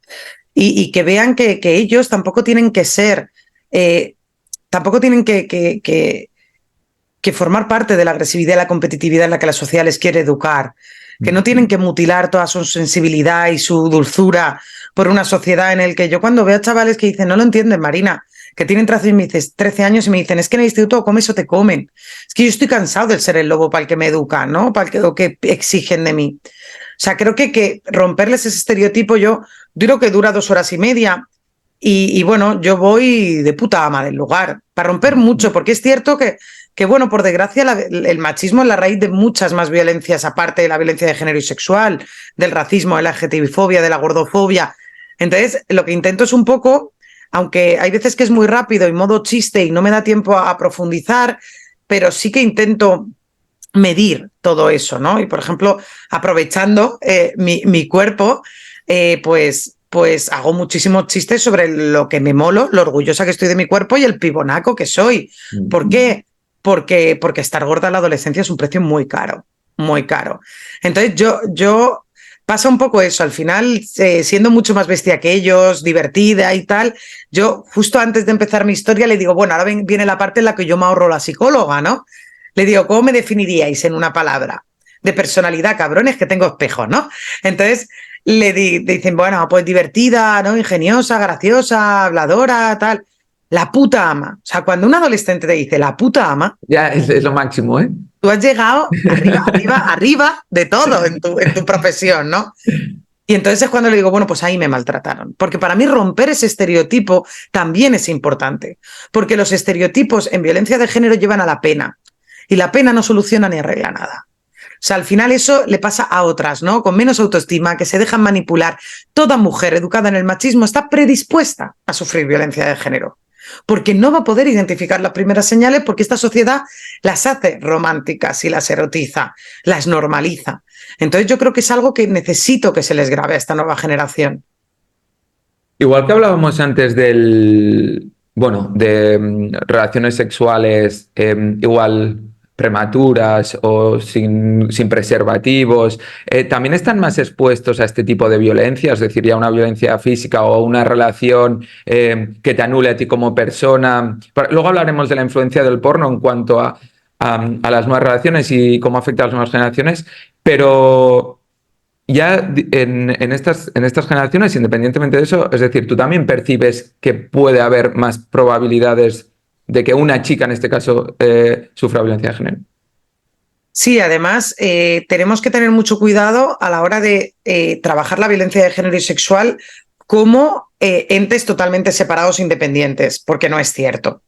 y que vean que ellos tampoco tienen que ser, tampoco tienen que formar parte de la agresividad y la competitividad en la que la sociedad les quiere educar, que no tienen que mutilar toda su sensibilidad y su dulzura por una sociedad en la que yo cuando veo a chavales que dicen, no lo entienden, Marina, que tienen 13 años y me dicen, es que en el instituto comes o te comen. Es que yo estoy cansado del ser el lobo para el que me educan, ¿no? Para lo que exigen de mí. O sea, creo que romperles ese estereotipo, yo creo que dura 2 horas y media y bueno, yo voy de puta ama del lugar para romper mucho, porque es cierto que bueno, por desgracia, el machismo es la raíz de muchas más violencias, aparte de la violencia de género y sexual, del racismo, de la LGTBI-fobia, de la gordofobia. Entonces, lo que intento es un poco... Aunque hay veces que es muy rápido y modo chiste y no me da tiempo a profundizar, pero sí que intento medir todo eso, ¿no? Y, por ejemplo, aprovechando mi cuerpo, pues hago muchísimos chistes sobre lo que me molo, lo orgullosa que estoy de mi cuerpo y el pibonaco que soy. ¿Por qué? Porque estar gorda en la adolescencia es un precio muy caro, muy caro. Entonces yo pasa un poco eso, al final, siendo mucho más bestia que ellos, divertida y tal, yo justo antes de empezar mi historia le digo, bueno, ahora viene la parte en la que yo me ahorro la psicóloga, ¿no? Le digo, ¿cómo me definiríais en una palabra? De personalidad, cabrones, que tengo espejos, ¿no? Entonces dicen, bueno, pues divertida, ¿no? Ingeniosa, graciosa, habladora, tal. La puta ama. O sea, cuando un adolescente te dice la puta ama, Ya es lo máximo, ¿eh? tú has llegado arriba, arriba, arriba de todo en tu profesión, ¿no? Y entonces es cuando le digo, bueno, pues ahí me maltrataron. Porque para mí romper ese estereotipo también es importante. Porque los estereotipos en violencia de género llevan a la pena. Y la pena no soluciona ni arregla nada. O sea, al final eso le pasa a otras, ¿no? Con menos autoestima, que se dejan manipular. Toda mujer educada en el machismo está predispuesta a sufrir violencia de género. Porque no va a poder identificar las primeras señales porque esta sociedad las hace románticas y las erotiza, las normaliza. Entonces yo creo que es algo que necesito que se les grabe a esta nueva generación. Igual que hablábamos antes de relaciones sexuales igual prematuras o sin preservativos, también están más expuestos a este tipo de violencia, es decir, ya una violencia física o una relación que te anule a ti como persona. Luego hablaremos de la influencia del porno en cuanto a las nuevas relaciones y cómo afecta a las nuevas generaciones, pero ya en estas generaciones, independientemente de eso, es decir, tú también percibes que puede haber más probabilidades de que una chica, en este caso, sufra violencia de género. Sí, además tenemos que tener mucho cuidado a la hora de trabajar la violencia de género y sexual como entes totalmente separados, independientes, porque no es cierto.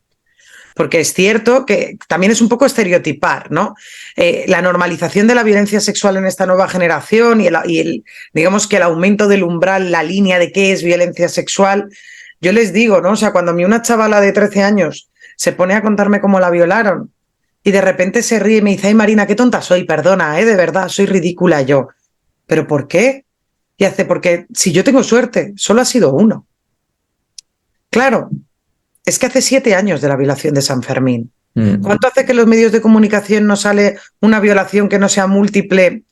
Porque es cierto que también es un poco estereotipar, ¿no? La normalización de la violencia sexual en esta nueva generación digamos que el aumento del umbral, la línea de qué es violencia sexual, yo les digo, ¿no? O sea, cuando a mí una chavala de 13 años se pone a contarme cómo la violaron y de repente se ríe y me dice, ay Marina, qué tonta soy, perdona, de verdad, soy ridícula yo. ¿Pero por qué? Y hace, porque si yo tengo suerte, solo ha sido uno. Claro, es que hace 7 años de la violación de San Fermín. ¿Cuánto hace que en los medios de comunicación no sale una violación que no sea múltiple,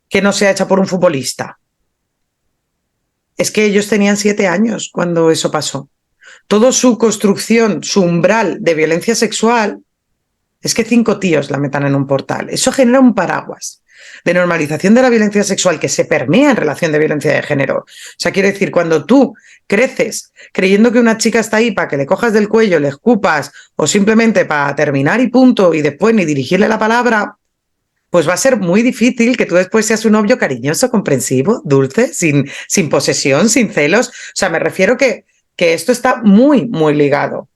que no sea hecha por un futbolista? Es que ellos tenían 7 años cuando eso pasó. Toda su construcción, su umbral de violencia sexual, es que 5 tíos la metan en un portal. Eso genera un paraguas de normalización de la violencia sexual que se permea en relación de violencia de género. O sea, quiere decir, cuando tú creces creyendo que una chica está ahí para que le cojas del cuello, le escupas o simplemente para terminar y punto y después ni dirigirle la palabra, pues va a ser muy difícil que tú después seas un novio cariñoso, comprensivo, dulce, sin posesión, sin celos. O sea, me refiero que esto está muy, muy ligado.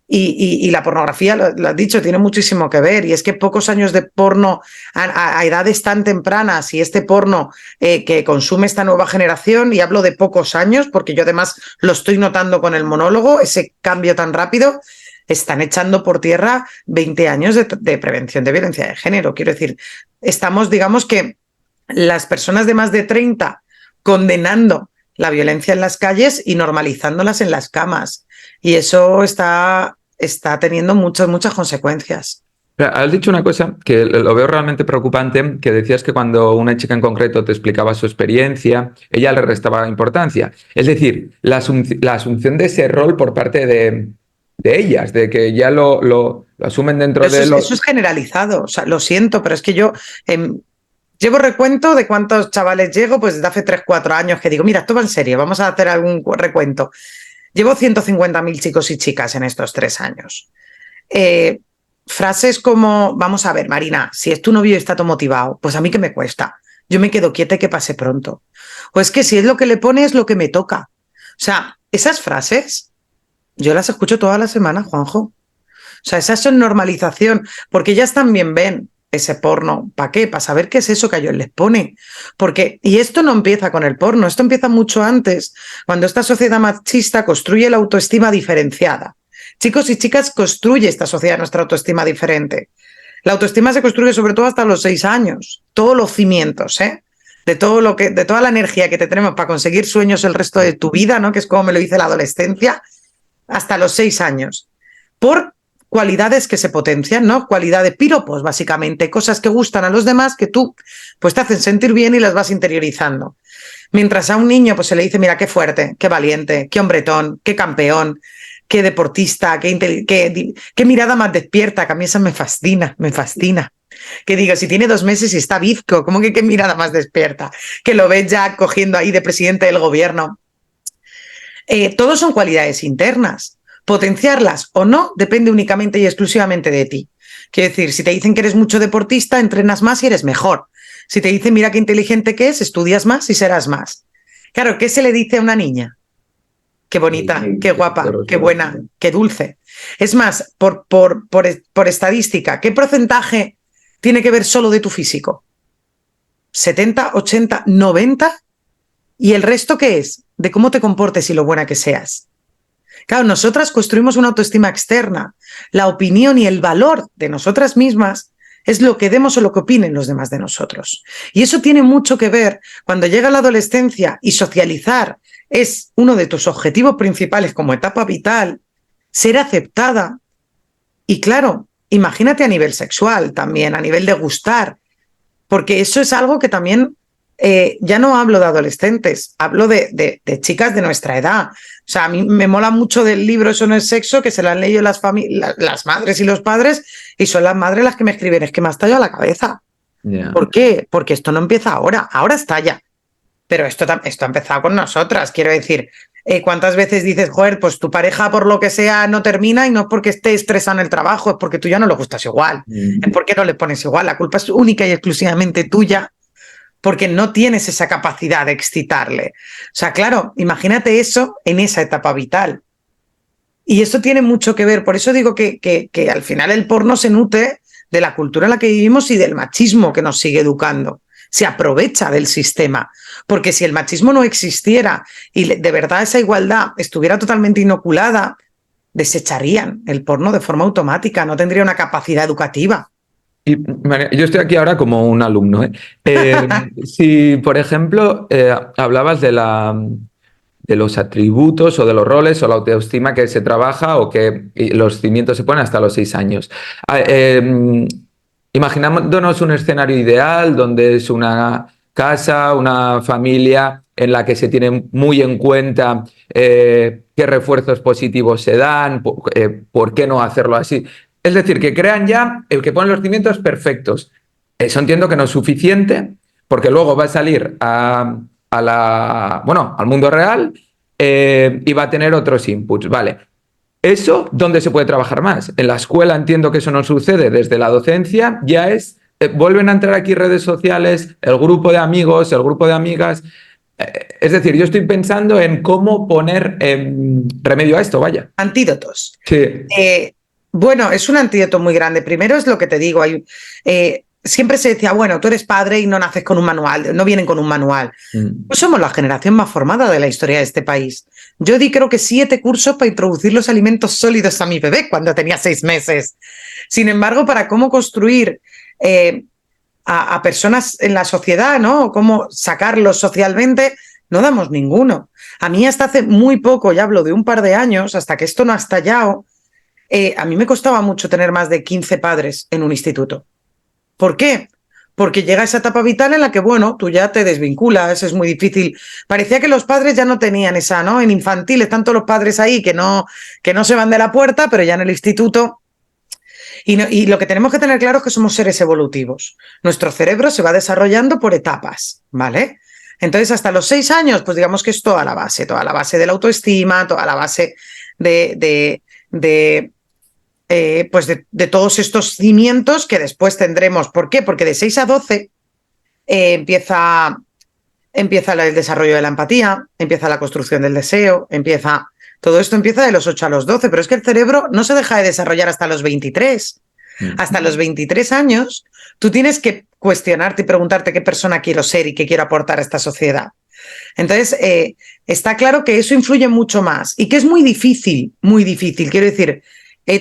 Y la pornografía, lo has dicho, tiene muchísimo que ver. Y es que pocos años de porno a edades tan tempranas y este porno que consume esta nueva generación, y hablo de pocos años, porque yo además lo estoy notando con el monólogo, ese cambio tan rápido, están echando por tierra 20 años de prevención de violencia de género. Quiero decir, estamos, digamos que las personas de más de 30 condenando la violencia en las calles y normalizándolas en las camas. Y eso está teniendo muchas, muchas consecuencias. Has dicho una cosa que lo veo realmente preocupante, que decías que cuando una chica en concreto te explicaba su experiencia, ella le restaba importancia. Es decir, la asunción de ese rol por parte de ellas, de que ya lo asumen dentro de Eso es generalizado, o sea, lo siento, pero es que yo llevo recuento de cuántos chavales llego, pues desde hace 3, 4 años que digo, mira, esto va en serio, vamos a hacer algún recuento. Llevo 150.000 chicos y chicas en estos 3 años. Frases como, vamos a ver, Marina, si es tu novio y está todo motivado, pues a mí que me cuesta. Yo me quedo quieta y que pase pronto. O es que si es lo que le pone, es lo que me toca. O sea, esas frases yo las escucho toda la semana, Juanjo. O sea, esas son normalización, porque ellas también ven ese porno. ¿Para qué? Para saber qué es eso que a ellos les pone. Porque, y esto no empieza con el porno, esto empieza mucho antes, cuando esta sociedad machista construye la autoestima diferenciada. Chicos y chicas, construye esta sociedad nuestra autoestima diferente. La autoestima se construye sobre todo hasta los 6 años. Todos los cimientos, de toda la energía que te tenemos para conseguir sueños el resto de tu vida, ¿no? Que es como me lo dice la adolescencia, hasta los 6 años. Por cualidades que se potencian, ¿no? Cualidades piropos, básicamente, cosas que gustan a los demás que tú pues te hacen sentir bien y las vas interiorizando. Mientras a un niño pues se le dice, mira, qué fuerte, qué valiente, qué hombretón, qué campeón, qué deportista, qué mirada más despierta, que a mí esa me fascina. Que digo, si tiene 2 meses y está bizco, ¿cómo que qué mirada más despierta? Que lo ves ya cogiendo ahí de presidente del gobierno. Todos son cualidades internas. Potenciarlas o no depende únicamente y exclusivamente de ti. Quiero decir, si te dicen que eres mucho deportista, entrenas más y eres mejor. Si te dicen, mira qué inteligente que es, estudias más y serás más. Claro, ¿qué se le dice a una niña? Qué bonita, qué guapa, qué buena, qué dulce. Es más, por estadística, ¿qué porcentaje tiene que ver solo de tu físico? 70, 80, 90. ¿Y el resto qué es? De cómo te comportes y lo buena que seas. Claro, nosotras construimos una autoestima externa. La opinión y el valor de nosotras mismas es lo que demos o lo que opinen los demás de nosotros. Y eso tiene mucho que ver cuando llega la adolescencia y socializar es uno de tus objetivos principales como etapa vital, ser aceptada. Y claro, imagínate a nivel sexual también, a nivel de gustar, porque eso es algo que también, ya no hablo de adolescentes, hablo de chicas de nuestra edad. O sea, a mí me mola mucho del libro Eso no es sexo, que se lo han leído las madres y los padres, y son las madres las que me escriben, es que me ha estallado la cabeza. Yeah. ¿Por qué? Porque esto no empieza ahora estalla. Pero esto ha empezado con nosotras, quiero decir, ¿cuántas veces dices, joder, pues tu pareja por lo que sea no termina y no es porque esté estresado en el trabajo, es porque tú ya no le gustas igual, es porque no le pones igual, la culpa es única y exclusivamente tuya, porque no tienes esa capacidad de excitarle. O sea, claro, imagínate eso en esa etapa vital. Y eso tiene mucho que ver, por eso digo que al final el porno se nutre de la cultura en la que vivimos y del machismo que nos sigue educando. Se aprovecha del sistema, porque si el machismo no existiera y de verdad esa igualdad estuviera totalmente inoculada, desecharían el porno de forma automática, no tendría una capacidad educativa. Y, yo estoy aquí ahora como un alumno. Si, por ejemplo, hablabas de los atributos o de los roles o la autoestima que se trabaja o que los cimientos se ponen hasta los 6 años. Imaginándonos un escenario ideal donde es una casa, una familia en la que se tiene muy en cuenta qué refuerzos positivos se dan, por qué no hacerlo así. Es decir, que crean ya el que pone los cimientos perfectos. Eso entiendo que no es suficiente, porque luego va a salir al mundo real y va a tener otros inputs. Vale. ¿Eso dónde se puede trabajar más? En la escuela entiendo que eso no sucede, desde la docencia ya es, vuelven a entrar aquí redes sociales, el grupo de amigos, el grupo de amigas. Es decir, yo estoy pensando en cómo poner remedio a esto, vaya. Antídotos. Sí. Bueno, es un antídoto muy grande. Primero es lo que te digo, siempre se decía, bueno, tú eres padre y no naces con un manual, no vienen con un manual. Pues somos la generación más formada de la historia de este país. Yo di creo que 7 cursos para introducir los alimentos sólidos a mi bebé cuando tenía 6 meses. Sin embargo, para cómo construir a personas en la sociedad, ¿no? Cómo sacarlos socialmente, no damos ninguno. A mí hasta hace muy poco, ya hablo de un par de años, hasta que esto no ha estallado, a mí me costaba mucho tener más de 15 padres en un instituto. ¿Por qué? Porque llega esa etapa vital en la que, bueno, tú ya te desvinculas, es muy difícil. Parecía que los padres ya no tenían esa, ¿no? En infantil están todos los padres ahí que no se van de la puerta, pero ya en el instituto. Y lo que tenemos que tener claro es que somos seres evolutivos. Nuestro cerebro se va desarrollando por etapas, ¿vale? Entonces, hasta los 6 años, pues digamos que es toda la base de la autoestima, toda la base de todos estos cimientos que después tendremos. ¿Por qué? Porque de 6 a 12 empieza el desarrollo de la empatía, empieza la construcción del deseo, todo esto empieza de los 8 a los 12, pero es que el cerebro no se deja de desarrollar hasta los 23. Hasta los 23 años tú tienes que cuestionarte y preguntarte qué persona quiero ser y qué quiero aportar a esta sociedad. Entonces, está claro que eso influye mucho más y que es muy difícil, quiero decir,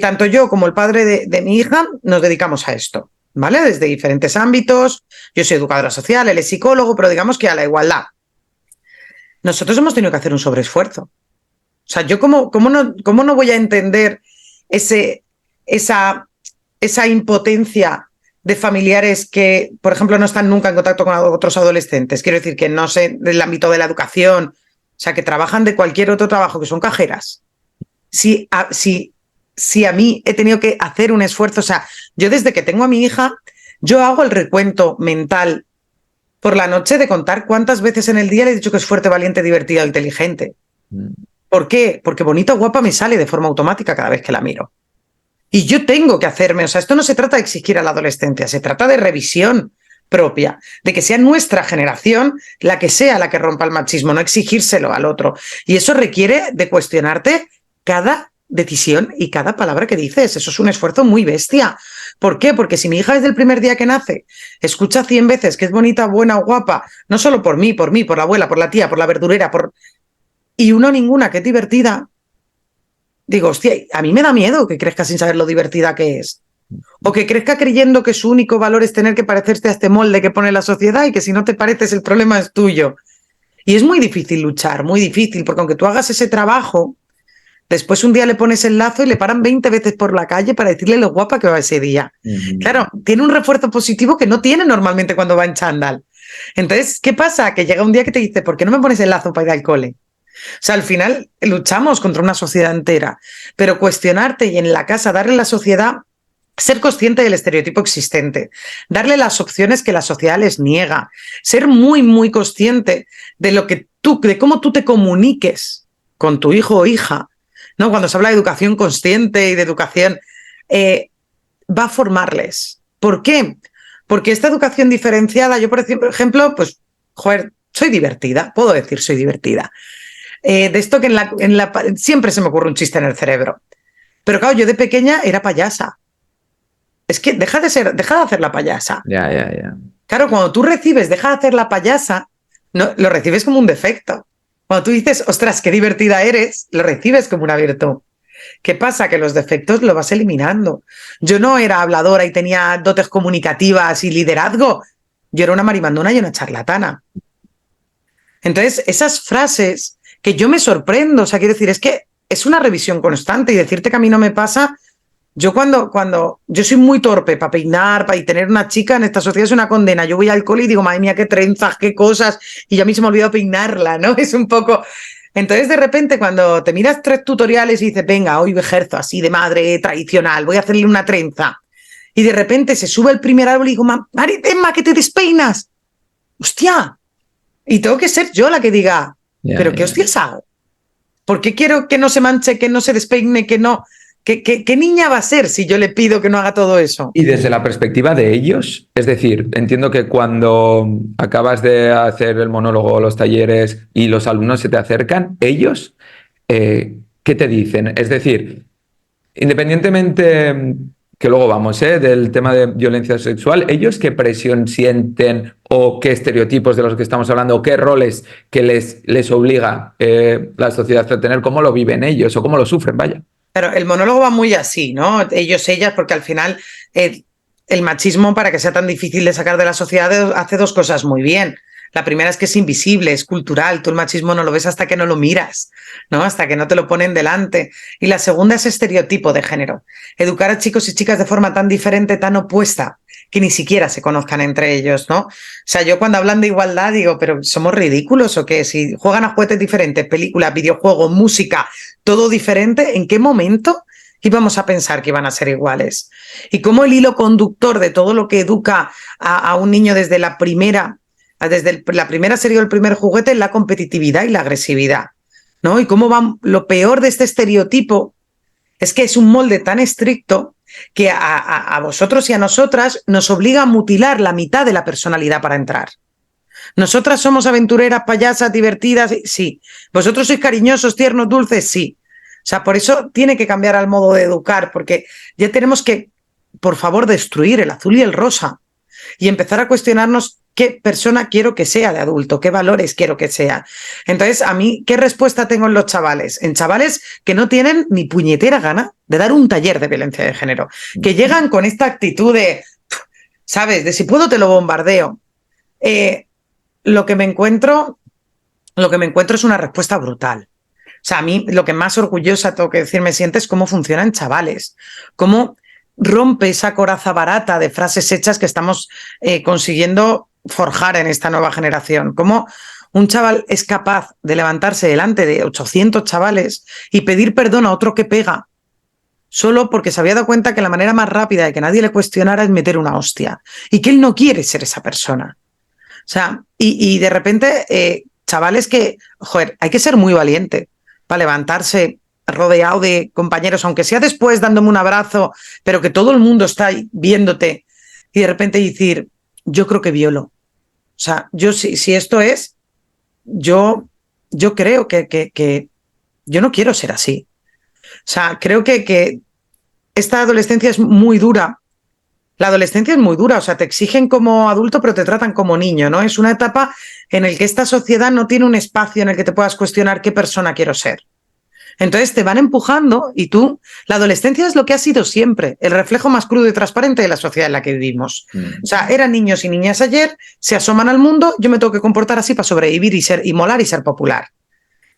tanto yo como el padre de mi hija nos dedicamos a esto, ¿vale? Desde diferentes ámbitos. Yo soy educadora social, él es psicólogo, pero digamos que a la igualdad. Nosotros hemos tenido que hacer un sobreesfuerzo. O sea, yo cómo no voy a entender esa impotencia de familiares que, por ejemplo, no están nunca en contacto con otros adolescentes. Quiero decir que no sé del ámbito de la educación, o sea, que trabajan de cualquier otro trabajo, que son cajeras. Si a mí he tenido que hacer un esfuerzo, o sea, yo desde que tengo a mi hija, yo hago el recuento mental por la noche de contar cuántas veces en el día le he dicho que es fuerte, valiente, divertida o inteligente. ¿Por qué? Porque bonita o guapa me sale de forma automática cada vez que la miro. Y yo tengo que hacerme, o sea, esto no se trata de exigir a la adolescencia, se trata de revisión propia, de que sea nuestra generación la que sea la que rompa el machismo, no exigírselo al otro. Y eso requiere de cuestionarte cada decisión y cada palabra que dices. Eso es un esfuerzo muy bestia. ¿Por qué? Porque si mi hija desde el primer día que nace escucha 100 veces que es bonita, buena o guapa, no solo por mí, por la abuela, por la tía, por la verdurera, y uno ninguna que es divertida, digo, hostia, a mí me da miedo que crezca sin saber lo divertida que es. O que crezca creyendo que su único valor es tener que parecerte a este molde que pone la sociedad y que si no te pareces el problema es tuyo. Y es muy difícil luchar, muy difícil, porque aunque tú hagas ese trabajo, después un día le pones el lazo y le paran 20 veces por la calle para decirle lo guapa que va ese día. Claro, tiene un refuerzo positivo que no tiene normalmente cuando va en chándal. Entonces, ¿qué pasa? Que llega un día que te dice, ¿por qué no me pones el lazo para ir al cole? O sea, al final luchamos contra una sociedad entera, pero cuestionarte y en la casa darle a la sociedad, ser consciente del estereotipo existente, darle las opciones que la sociedad les niega, ser muy, muy consciente de lo que de cómo tú te comuniques con tu hijo o hija, ¿no? Cuando se habla de educación consciente y de educación, va a formarles. ¿Por qué? Porque esta educación diferenciada, yo por ejemplo, pues, joder, soy divertida, puedo decir soy divertida. De esto que siempre se me ocurre un chiste en el cerebro. Pero claro, yo de pequeña era payasa. Es que deja de hacer la payasa. Ya. Claro, cuando tú recibes, deja de hacer la payasa, no, lo recibes como un defecto. Cuando tú dices, ostras, qué divertida eres, lo recibes como una virtud. ¿Qué pasa? Que los defectos los vas eliminando. Yo no era habladora y tenía dotes comunicativas y liderazgo. Yo era una marimandona y una charlatana. Entonces, esas frases que yo me sorprendo, o sea, quiero decir, es que es una revisión constante y decirte que a mí no me pasa. Yo cuando yo soy muy torpe para peinar, para tener una chica en esta sociedad es una condena. Yo voy al cole y digo, madre mía, qué trenzas, qué cosas, y ya a mí se me ha olvidado peinarla, ¿no? Es un poco... Entonces, de repente, cuando te miras 3 tutoriales y dices, venga, hoy ejerzo así de madre tradicional, voy a hacerle una trenza, y de repente se sube el primer árbol y digo, Emma, que te despeinas. ¡Hostia! Y tengo que ser yo la que diga, ¿pero qué hostias hago? ¿Por qué quiero que no se manche, que no se despeine, que no... ¿Qué niña va a ser si yo le pido que no haga todo eso? Y desde la perspectiva de ellos, es decir, entiendo que cuando acabas de hacer el monólogo o los talleres y los alumnos se te acercan, ellos, ¿qué te dicen? Es decir, independientemente, que luego vamos, del tema de violencia sexual, ¿ellos qué presión sienten o qué estereotipos de los que estamos hablando o qué roles que les obliga la sociedad a tener, cómo lo viven ellos o cómo lo sufren, vaya? Pero el monólogo va muy así, ¿no? Ellos, ellas, porque al final el machismo, para que sea tan difícil de sacar de la sociedad, hace 2 cosas muy bien. La primera es que es invisible, es cultural. Tú el machismo no lo ves hasta que no lo miras, ¿no? Hasta que no te lo ponen delante. Y la segunda es estereotipo de género. Educar a chicos y chicas de forma tan diferente, tan opuesta, que ni siquiera se conozcan entre ellos, ¿no? O sea, yo cuando hablan de igualdad digo, ¿pero somos ridículos o qué? Si juegan a juguetes diferentes, películas, videojuegos, música, todo diferente, ¿en qué momento íbamos a pensar que iban a ser iguales? Y cómo el hilo conductor de todo lo que educa a un niño desde la primera serie o el primer juguete es la competitividad y la agresividad, ¿no? Y cómo va lo peor de este estereotipo es que es un molde tan estricto que a vosotros y a nosotras nos obliga a mutilar la mitad de la personalidad para entrar. Nosotras somos aventureras, payasas, divertidas, sí. Vosotros sois cariñosos, tiernos, dulces, sí. O sea, por eso tiene que cambiar el modo de educar, porque ya tenemos que, por favor, destruir el azul y el rosa y empezar a cuestionarnos qué persona quiero que sea de adulto, qué valores quiero que sea. Entonces, a mí, ¿qué respuesta tengo en los chavales? En chavales que no tienen ni puñetera gana de dar un taller de violencia de género, que llegan con esta actitud de, ¿sabes? De si puedo te lo bombardeo. Lo que me encuentro es una respuesta brutal. O sea, a mí lo que más orgullosa, tengo que decir, me siento es cómo funcionan chavales, cómo rompe esa coraza barata de frases hechas que estamos consiguiendo forjar en esta nueva generación, cómo un chaval es capaz de levantarse delante de 800 chavales y pedir perdón a otro que pega, solo porque se había dado cuenta que la manera más rápida de que nadie le cuestionara es meter una hostia, y que él no quiere ser esa persona. O sea, y de repente, chavales que, joder, hay que ser muy valiente para levantarse rodeado de compañeros, aunque sea después dándome un abrazo, pero que todo el mundo está ahí viéndote, y de repente decir, yo creo que violo. O sea, yo si esto es, yo creo que yo no quiero ser así. O sea, creo que esta adolescencia es muy dura. La adolescencia es muy dura, o sea, te exigen como adulto, pero te tratan como niño, ¿no? Es una etapa en la que esta sociedad no tiene un espacio en el que te puedas cuestionar qué persona quiero ser. Entonces te van empujando y tú, la adolescencia es lo que ha sido siempre, el reflejo más crudo y transparente de la sociedad en la que vivimos. O sea, eran niños y niñas ayer, se asoman al mundo, yo me tengo que comportar así para sobrevivir y molar y ser popular.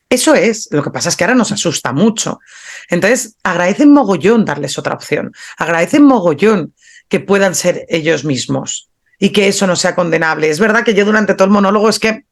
Eso es, lo que pasa es que ahora nos asusta mucho. Entonces, agradecen mogollón darles otra opción, agradecen mogollón que puedan ser ellos mismos y que eso no sea condenable. Es verdad que yo durante todo el monólogo es que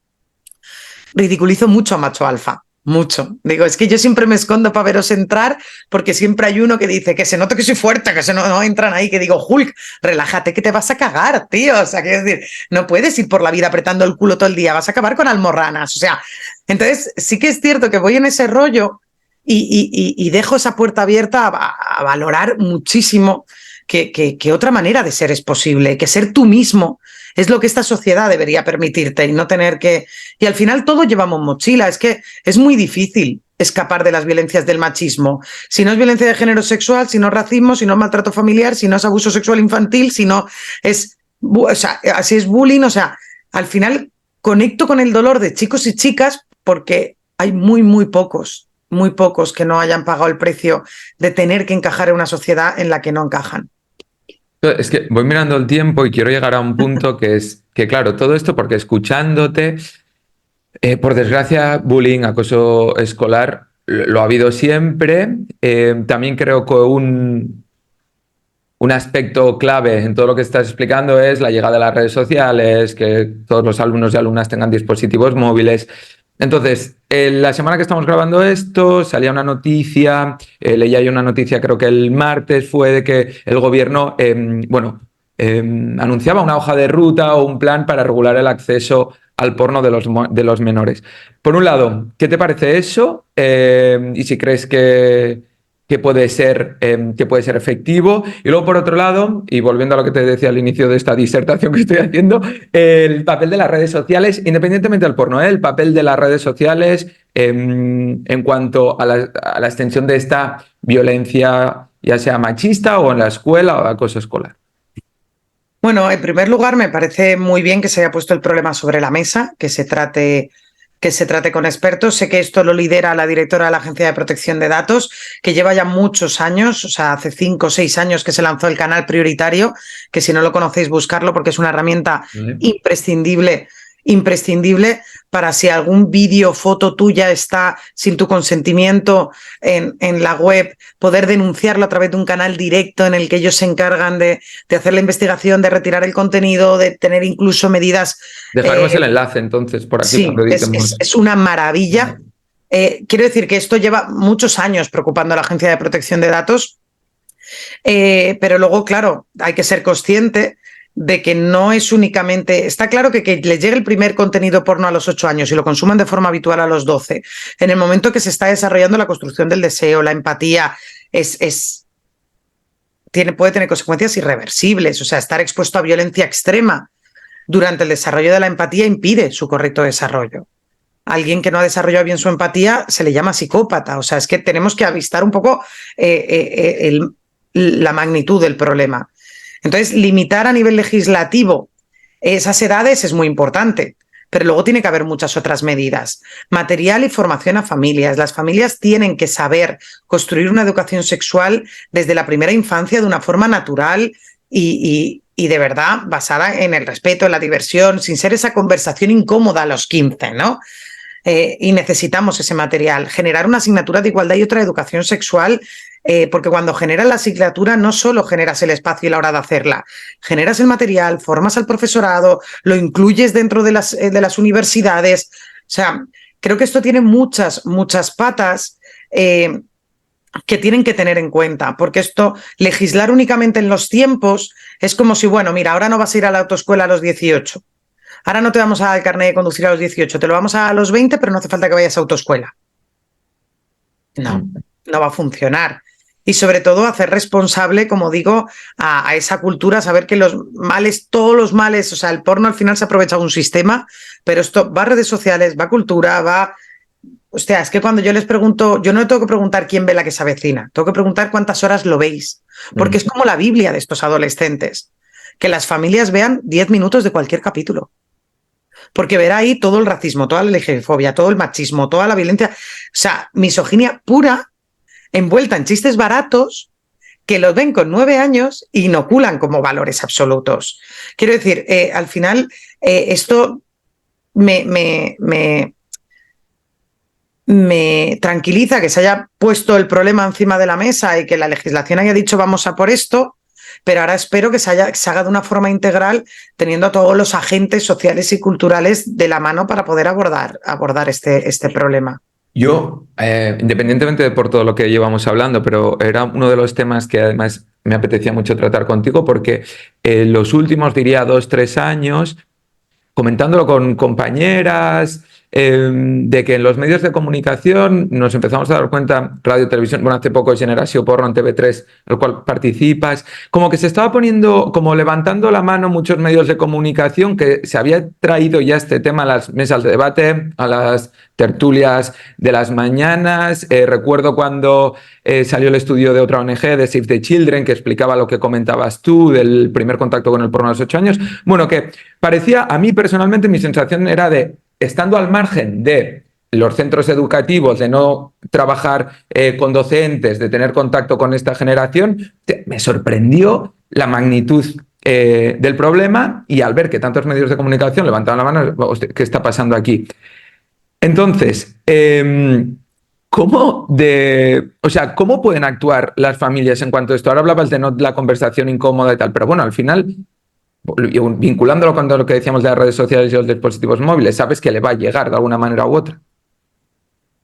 ridiculizo mucho a macho alfa, mucho. Digo, es que yo siempre me escondo para veros entrar porque siempre hay uno que dice que se note que soy fuerte, que no entran ahí, que digo, Hulk, relájate que te vas a cagar, tío. O sea, quiero decir, no puedes ir por la vida apretando el culo todo el día, vas a acabar con almorranas. O sea, entonces sí que es cierto que voy en ese rollo y dejo esa puerta abierta a valorar muchísimo que otra manera de ser es posible, que ser tú mismo es lo que esta sociedad debería permitirte y no tener que... Y al final todos llevamos mochila, es que es muy difícil escapar de las violencias del machismo. Si no es violencia de género sexual, si no es racismo, si no es maltrato familiar, si no es abuso sexual infantil, si no es... O sea, así es bullying, o sea, al final conecto con el dolor de chicos y chicas porque hay muy pocos que no hayan pagado el precio de tener que encajar en una sociedad en la que no encajan. Es que voy mirando el tiempo y quiero llegar a un punto que es que, claro, todo esto porque escuchándote, por desgracia, bullying, acoso escolar, lo ha habido siempre. También creo que un aspecto clave en todo lo que estás explicando es la llegada de las redes sociales, que todos los alumnos y alumnas tengan dispositivos móviles. Entonces, la semana que estamos grabando esto, salía una noticia, leía yo una noticia, creo que el martes fue de que el gobierno, anunciaba una hoja de ruta o un plan para regular el acceso al porno de los menores. Por un lado, ¿qué te parece eso? Y si crees que puede ser efectivo. Y luego, por otro lado, y volviendo a lo que te decía al inicio de esta disertación que estoy haciendo, el papel de las redes sociales, independientemente del porno, el papel de las redes sociales en cuanto a la extensión de esta violencia, ya sea machista o en la escuela o acoso escolar. Bueno, en primer lugar, me parece muy bien que se haya puesto el problema sobre la mesa, que se trate con expertos. Sé que esto lo lidera la directora de la Agencia de Protección de Datos, que lleva ya muchos años, o sea, hace 5 o 6 años que se lanzó el canal prioritario, que si no lo conocéis, buscarlo porque es una herramienta imprescindible para si algún vídeo, foto tuya está sin tu consentimiento en la web, poder denunciarlo a través de un canal directo en el que ellos se encargan de hacer la investigación, de retirar el contenido, de tener incluso medidas... Dejarnos el enlace, entonces, por aquí. Sí, es una maravilla. Quiero decir que esto lleva muchos años preocupando a la Agencia de Protección de Datos, pero luego, claro, hay que ser consciente de que no es únicamente... Está claro que les llegue el primer contenido porno a los 8 años y lo consuman de forma habitual a los 12, en el momento que se está desarrollando la construcción del deseo, la empatía, puede tener consecuencias irreversibles. O sea, estar expuesto a violencia extrema durante el desarrollo de la empatía impide su correcto desarrollo. Alguien que no ha desarrollado bien su empatía se le llama psicópata. O sea, es que tenemos que avistar un poco la magnitud del problema. Entonces, limitar a nivel legislativo esas edades es muy importante. Pero luego tiene que haber muchas otras medidas. Material y formación a familias. Las familias tienen que saber construir una educación sexual desde la primera infancia de una forma natural y de verdad basada en el respeto, en la diversión, sin ser esa conversación incómoda a los 15, ¿no? Y necesitamos ese material. Generar una asignatura de igualdad y otra de educación sexual, porque cuando generas la asignatura no solo generas el espacio y la hora de hacerla, generas el material, formas al profesorado, lo incluyes dentro de las universidades. O sea, creo que esto tiene muchas patas que tienen que tener en cuenta, porque esto, legislar únicamente en los tiempos, es como si, bueno, mira, ahora no vas a ir a la autoescuela a los 18. Ahora no te vamos a dar el carnet de conducir a los 18, te lo vamos a dar a los 20, pero no hace falta que vayas a autoescuela. No va a funcionar. Y sobre todo hacer responsable, como digo, a esa cultura, saber que los males, todos los males, o sea, el porno al final se aprovecha de un sistema, pero esto va a redes sociales, va a cultura, va... Hostia, es que cuando yo les pregunto, yo no tengo que preguntar quién ve La que se avecina, tengo que preguntar cuántas horas lo veis, porque es como la Biblia de estos adolescentes, que las familias vean 10 minutos de cualquier capítulo. Porque verá ahí todo el racismo, toda la LGBTfobia, todo el machismo, toda la violencia, o sea, misoginia pura, envuelta en chistes baratos, que los ven con 9 años e inoculan como valores absolutos. Quiero decir, al final, esto me tranquiliza que se haya puesto el problema encima de la mesa y que la legislación haya dicho vamos a por esto, pero ahora espero que se haga de una forma integral, teniendo a todos los agentes sociales y culturales de la mano para poder abordar este problema. Yo, independientemente de por todo lo que llevamos hablando, pero era uno de los temas que además me apetecía mucho tratar contigo porque los últimos, diría, 2-3 años, comentándolo con compañeras, de que en los medios de comunicación nos empezamos a dar cuenta, radio, televisión, bueno, hace poco Generació Porno en TV3, al cual participas, como que se estaba poniendo, como levantando la mano muchos medios de comunicación, que se había traído ya este tema a las mesas de debate, a las tertulias de las mañanas. Recuerdo cuando salió el estudio de otra ONG, de Save the Children, que explicaba lo que comentabas tú del primer contacto con el porno a los 8 años. Bueno, que parecía, a mí personalmente, mi sensación era de, estando al margen de los centros educativos, de no trabajar con docentes, de tener contacto con esta generación, me sorprendió la magnitud del problema, y al ver que tantos medios de comunicación levantaban la mano, ¿qué está pasando aquí? Entonces, ¿cómo pueden actuar las familias en cuanto a esto? Ahora hablabas de no la conversación incómoda y tal, pero bueno, al final, vinculándolo con lo que decíamos de las redes sociales y los dispositivos móviles, sabes que le va a llegar de alguna manera u otra.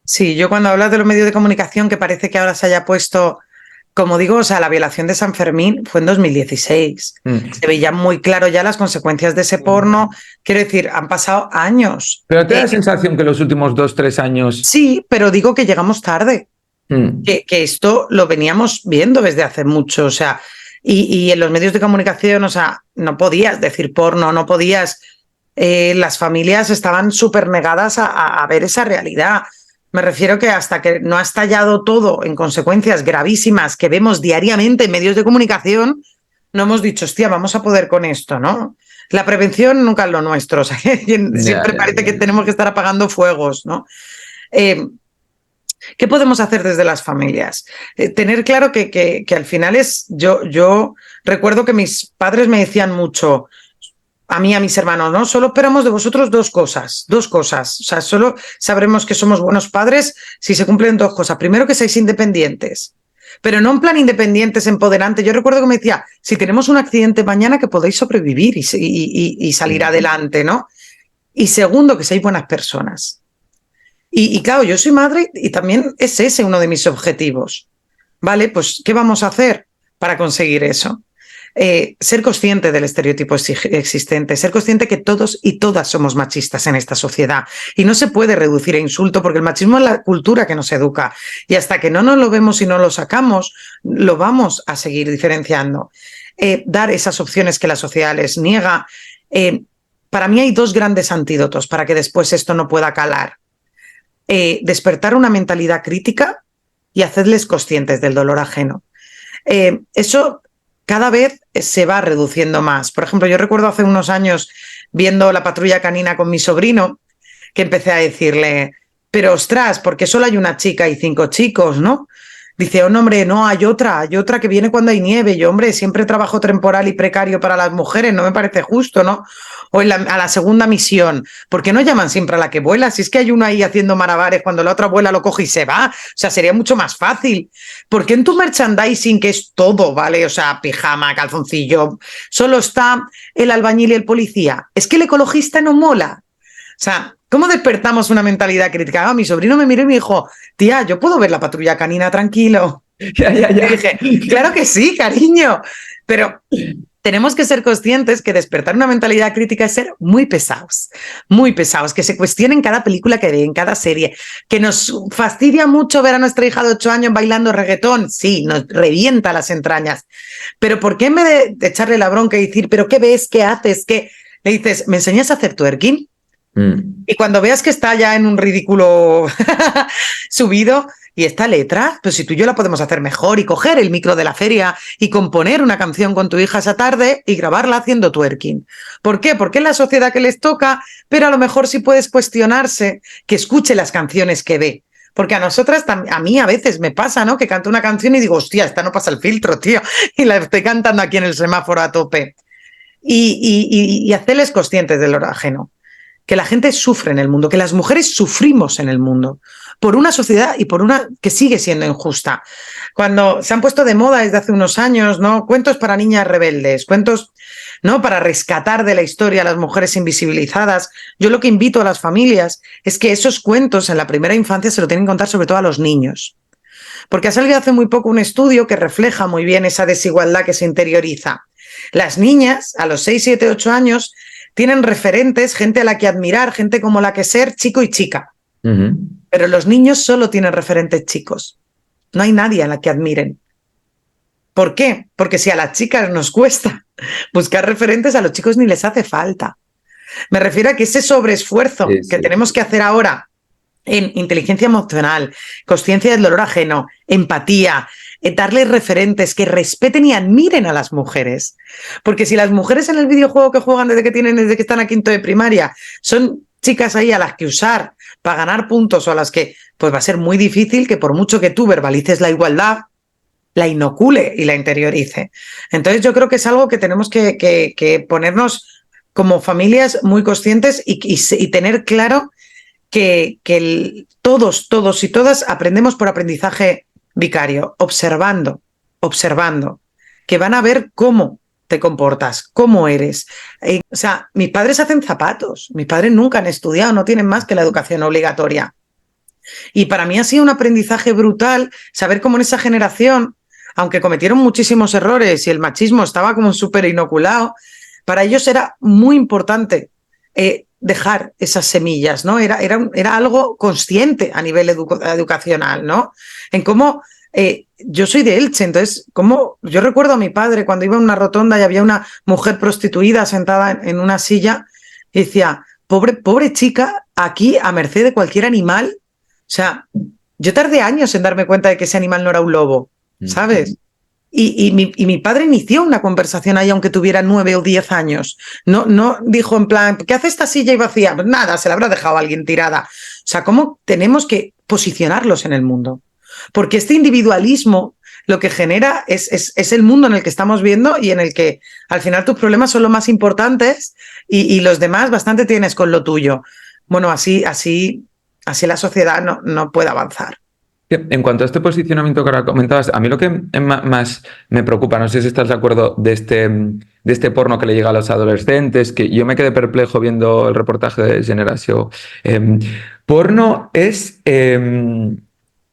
Sí, yo cuando hablas de los medios de comunicación, que parece que ahora se haya puesto, como digo, o sea, la violación de San Fermín fue en 2016. Se veían muy claro ya las consecuencias de ese porno. Quiero decir, han pasado años. Pero te da la sensación que los últimos 2-3 años... Sí, pero digo que llegamos tarde. Que esto lo veníamos viendo desde hace mucho, o sea, y en los medios de comunicación, o sea, no podías decir porno, no podías... las familias estaban súper negadas a ver esa realidad. Me refiero que hasta que no ha estallado todo en consecuencias gravísimas que vemos diariamente en medios de comunicación, no hemos dicho, hostia, vamos a poder con esto, ¿no? La prevención nunca es lo nuestro, o sea, siempre parece que tenemos que estar apagando fuegos, ¿no? ¿Qué podemos hacer desde las familias? Tener claro que al final es... Yo recuerdo que mis padres me decían mucho, a mí y a mis hermanos, ¿no? Solo esperamos de vosotros dos cosas. O sea, solo sabremos que somos buenos padres si se cumplen 2 cosas. Primero, que seáis independientes, pero no en plan independientes, empoderantes. Yo recuerdo que me decía, si tenemos un accidente mañana, que podéis sobrevivir y salir adelante, ¿no? Y segundo, que seáis buenas personas. Y claro, yo soy madre y también es ese uno de mis objetivos. ¿Vale? Pues, ¿qué vamos a hacer para conseguir eso? Ser consciente del estereotipo existente, ser consciente que todos y todas somos machistas en esta sociedad y no se puede reducir a insulto, porque el machismo es la cultura que nos educa, y hasta que no nos lo vemos y no lo sacamos, lo vamos a seguir diferenciando. Dar esas opciones que la sociedad les niega. Para mí hay 2 grandes antídotos para que después esto no pueda calar. Despertar una mentalidad crítica y hacerles conscientes del dolor ajeno. Eso... cada vez se va reduciendo más. Por ejemplo, yo recuerdo hace unos años viendo La Patrulla Canina con mi sobrino, que empecé a decirle, pero ostras, ¿por qué solo hay una chica y 5 chicos, no? Dice, oh, no, hombre, no, hay otra que viene cuando hay nieve. Yo, hombre, siempre trabajo temporal y precario para las mujeres, no me parece justo, ¿no? O a la segunda misión, ¿por qué no llaman siempre a la que vuela? Si es que hay una ahí haciendo malabares cuando la otra abuela lo coge y se va, o sea, sería mucho más fácil. ¿Por qué en tu merchandising, que es todo, ¿vale? O sea, pijama, calzoncillo, solo está el albañil y el policía? Es que el ecologista no mola. O sea, ¿cómo despertamos una mentalidad crítica? Mi sobrino me miró y me dijo, tía, ¿yo puedo ver La Patrulla Canina tranquilo? Ya. Y dije, claro que sí, cariño, pero tenemos que ser conscientes que despertar una mentalidad crítica es ser muy pesados, que se cuestionen cada película que ven, cada serie, que nos fastidia mucho ver a nuestra hija de 8 años bailando reggaetón, sí, nos revienta las entrañas, pero ¿por qué en vez de echarle la bronca y decir, pero qué ves, qué haces, qué? Le dices, ¿me enseñas a hacer twerking? Y cuando veas que está ya en un ridículo subido, y esta letra, pues si tú y yo la podemos hacer mejor y coger el micro de la feria y componer una canción con tu hija esa tarde y grabarla haciendo twerking. ¿Por qué? Porque es la sociedad que les toca, pero a lo mejor sí puedes cuestionarse que escuche las canciones que ve. Porque a nosotras, a mí a veces me pasa, ¿no? Que canto una canción y digo, hostia, esta no pasa el filtro, tío. Y la estoy cantando aquí en el semáforo a tope. Y hacerles conscientes del oro ajeno. Que la gente sufre en el mundo, que las mujeres sufrimos en el mundo por una sociedad y por una que sigue siendo injusta. Cuando se han puesto de moda desde hace unos años, ¿no? Cuentos para niñas rebeldes, cuentos, ¿no? Para rescatar de la historia a las mujeres invisibilizadas. Yo lo que invito a las familias es que esos cuentos en la primera infancia se lo tienen que contar sobre todo a los niños. Porque ha salido hace muy poco un estudio que refleja muy bien esa desigualdad que se interioriza. Las niñas, a los 6, 7, 8 años, tienen referentes, gente a la que admirar, gente como la que ser, chico y chica. Pero los niños solo tienen referentes chicos. No hay nadie a la que admiren. ¿Por qué? Porque si a las chicas nos cuesta buscar referentes, a los chicos ni les hace falta. Me refiero a que ese sobreesfuerzo que tenemos que hacer ahora en inteligencia emocional, consciencia del dolor ajeno, empatía, darles referentes que respeten y admiren a las mujeres. Porque si las mujeres en el videojuego que juegan desde que están a quinto de primaria son chicas ahí a las que usar para ganar puntos o a las que pues va a ser muy difícil que por mucho que tú verbalices la igualdad, la inocule y la interiorice. Entonces yo creo que es algo que tenemos que ponernos como familias muy conscientes y tener claro que todos y todas aprendemos por aprendizaje vicario, observando, que van a ver cómo te comportas, cómo eres. O sea, mis padres hacen zapatos, mis padres nunca han estudiado, no tienen más que la educación obligatoria. Y para mí ha sido un aprendizaje brutal saber cómo en esa generación, aunque cometieron muchísimos errores y el machismo estaba como súper inoculado, para ellos era muy importante dejar esas semillas, ¿no? Era algo consciente a nivel educacional, ¿no? En cómo yo soy de Elche, entonces, como yo recuerdo a mi padre cuando iba a una rotonda y había una mujer prostituida sentada en una silla y decía, pobre chica, aquí a merced de cualquier animal. O sea, yo tardé años en darme cuenta de que ese animal no era un lobo, ¿sabes? Y mi padre inició una conversación ahí, aunque tuviera 9 o 10 años. No dijo en plan, ¿qué hace esta silla ahí vacía? Pues nada, se la habrá dejado a alguien tirada. O sea, ¿cómo tenemos que posicionarlos en el mundo? Porque este individualismo lo que genera es el mundo en el que estamos viendo y en el que al final tus problemas son los más importantes y los demás bastante tienes con lo tuyo. Bueno, así la sociedad no puede avanzar. En cuanto a este posicionamiento que ahora comentabas, a mí lo que más me preocupa, no sé si estás de acuerdo, de este porno que le llega a los adolescentes, que yo me quedé perplejo viendo el reportaje de Generació. Porno es,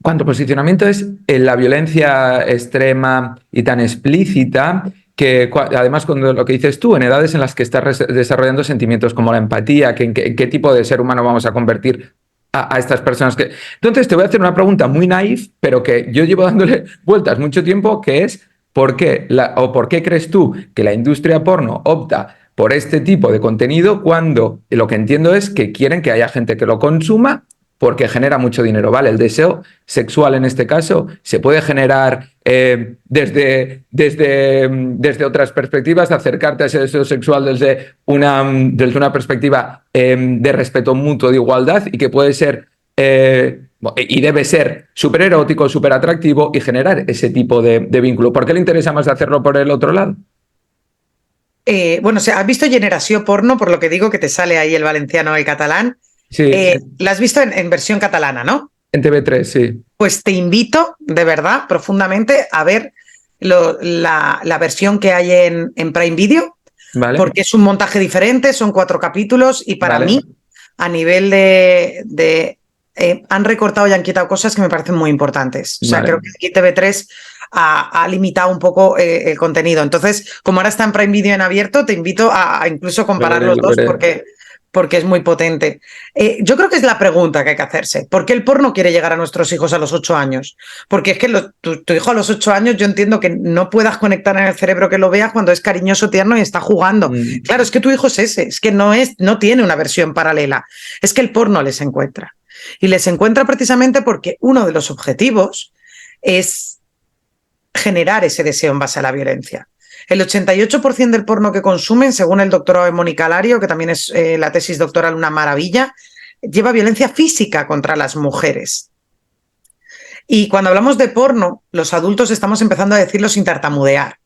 cuando posicionamiento es la violencia extrema y tan explícita, que además cuando lo que dices tú, en edades en las que estás desarrollando sentimientos como la empatía, en qué tipo de ser humano vamos a convertir a estas personas que... Entonces te voy a hacer una pregunta muy naif, pero que yo llevo dándole vueltas mucho tiempo, que es ¿por qué crees tú que la industria porno opta por este tipo de contenido cuando lo que entiendo es que quieren que haya gente que lo consuma porque genera mucho dinero. Vale, el deseo sexual en este caso se puede generar desde otras perspectivas, acercarte a ese deseo sexual desde una perspectiva de respeto mutuo, de igualdad, y que puede ser y debe ser súper erótico, súper atractivo y generar ese tipo de vínculo. ¿Por qué le interesa más hacerlo por el otro lado? Bueno, o sea, has visto Generació Porno, por lo que digo que te sale ahí el valenciano y el catalán. Sí, La has visto en versión catalana, ¿no? en TV3, sí. Pues te invito, de verdad, profundamente, a ver la versión que hay en Prime Video, Vale, porque es un montaje diferente, son 4 capítulos y para vale. mí, a nivel han recortado y han quitado cosas que me parecen muy importantes. O sea, Vale. creo que aquí TV3 ha limitado un poco el contenido. Entonces, como ahora está en Prime Video en abierto, te invito a incluso comparar los dos porque es muy potente. Yo creo que es la pregunta que hay que hacerse. ¿Por qué el porno quiere llegar a nuestros hijos a los 8 años? Porque es que tu hijo a los 8 años, yo entiendo que no puedas conectar en el cerebro que lo veas cuando es cariñoso, tierno y está jugando. Claro, es que tu hijo es ese, es que no tiene una versión paralela. Es que el porno les encuentra. Y les encuentra precisamente porque uno de los objetivos es generar ese deseo en base a la violencia. El 88% del porno que consumen, según el doctorado de Mónica Lario, que también es la tesis doctoral una maravilla, lleva violencia física contra las mujeres. Y cuando hablamos de porno, los adultos estamos empezando a decirlo sin tartamudear.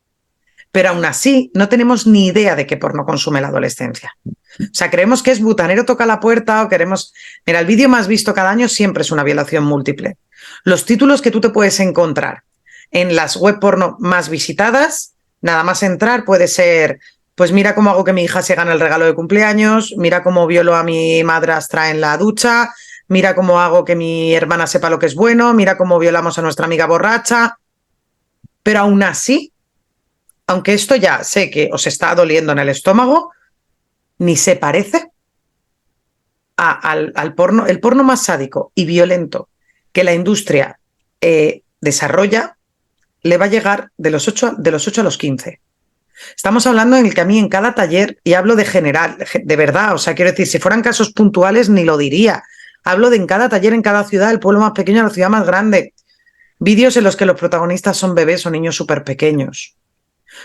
Pero aún así, no tenemos ni idea de qué porno consume la adolescencia. O sea, creemos que es butanero toca la puerta o queremos... Mira, el vídeo más visto cada año siempre es una violación múltiple. Los títulos que tú te puedes encontrar en las web porno más visitadas, nada más entrar puede ser, pues mira cómo hago que mi hija se gane el regalo de cumpleaños, mira cómo violo a mi madrastra en la ducha, mira cómo hago que mi hermana sepa lo que es bueno, mira cómo violamos a nuestra amiga borracha. Pero aún así, aunque esto ya sé que os está doliendo en el estómago, ni se parece al porno, el porno más sádico y violento que la industria desarrolla, le va a llegar de los 8 a los 15. Estamos hablando en el que a mí en cada taller, y hablo de general, de verdad, o sea, quiero decir, si fueran casos puntuales ni lo diría. Hablo de en cada taller, en cada ciudad, el pueblo más pequeño a la ciudad más grande. Vídeos en los que los protagonistas son bebés o niños súper pequeños.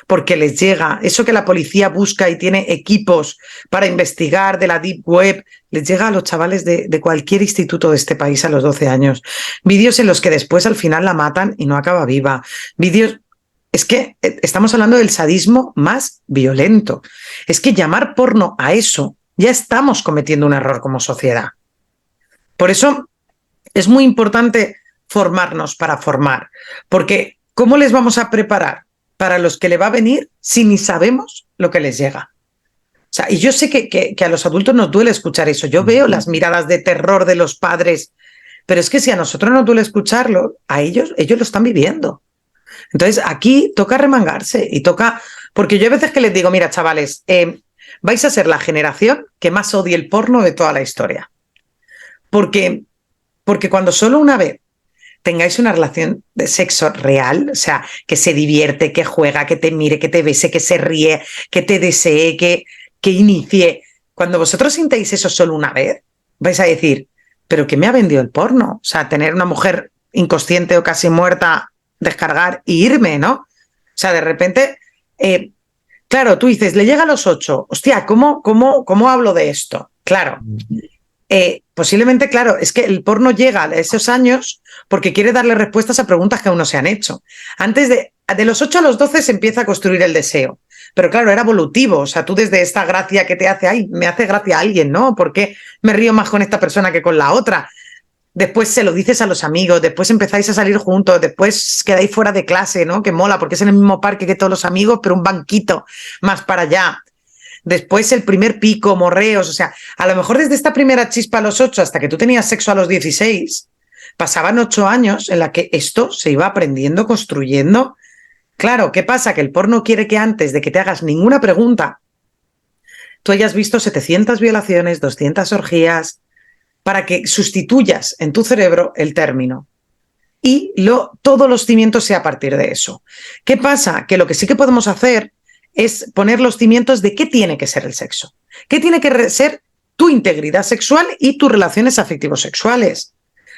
Porque les llega eso que la policía busca y tiene equipos para investigar de la Deep Web, les llega a los chavales de cualquier instituto de este país a los 12 años. Vídeos en los que después al final la matan y no acaba viva. Vídeos... Es que estamos hablando del sadismo más violento. Es que llamar porno a eso, ya estamos cometiendo un error como sociedad. Por eso es muy importante formarnos para formar, porque ¿cómo les vamos a preparar para los que le va a venir si ni sabemos lo que les llega? O sea, y yo sé que a los adultos nos duele escuchar eso. Yo veo las miradas de terror de los padres, pero es que si a nosotros nos duele escucharlo, a ellos lo están viviendo. Entonces, aquí toca remangarse y toca... Porque yo a veces que les digo, mira, chavales, vais a ser la generación que más odie el porno de toda la historia. Porque cuando solo una vez tengáis una relación de sexo real, o sea, que se divierte, que juega, que te mire, que te bese, que se ríe, que te desee, que inicie, cuando vosotros sintáis eso solo una vez, vais a decir, ¿pero qué me ha vendido el porno? O sea, tener una mujer inconsciente o casi muerta, descargar y irme, ¿no? O sea, de repente, claro, tú dices, le llega a los 8, hostia, ¿cómo hablo de esto? Claro, posiblemente, claro, es que el porno llega a esos años porque quiere darle respuestas a preguntas que aún no se han hecho. Antes de los 8 a los 12 se empieza a construir el deseo. Pero claro, era evolutivo. O sea, tú desde esta gracia que te hace, ay, me hace gracia alguien, ¿no? ¿Por qué me río más con esta persona que con la otra? Después se lo dices a los amigos, después empezáis a salir juntos, después quedáis fuera de clase, ¿no? Que mola, porque es en el mismo parque que todos los amigos, pero un banquito más para allá. Después el primer pico, morreos, o sea, a lo mejor desde esta primera chispa a los 8 hasta que tú tenías sexo a los 16, pasaban 8 años en la que esto se iba aprendiendo, construyendo. Claro, ¿qué pasa? Que el porno quiere que antes de que te hagas ninguna pregunta, tú hayas visto 700 violaciones, 200 orgías, para que sustituyas en tu cerebro el término. Y todos los cimientos sea a partir de eso. ¿Qué pasa? Que lo que sí que podemos hacer es poner los cimientos de qué tiene que ser el sexo. ¿Qué tiene que ser tu integridad sexual y tus relaciones afectivo-sexuales.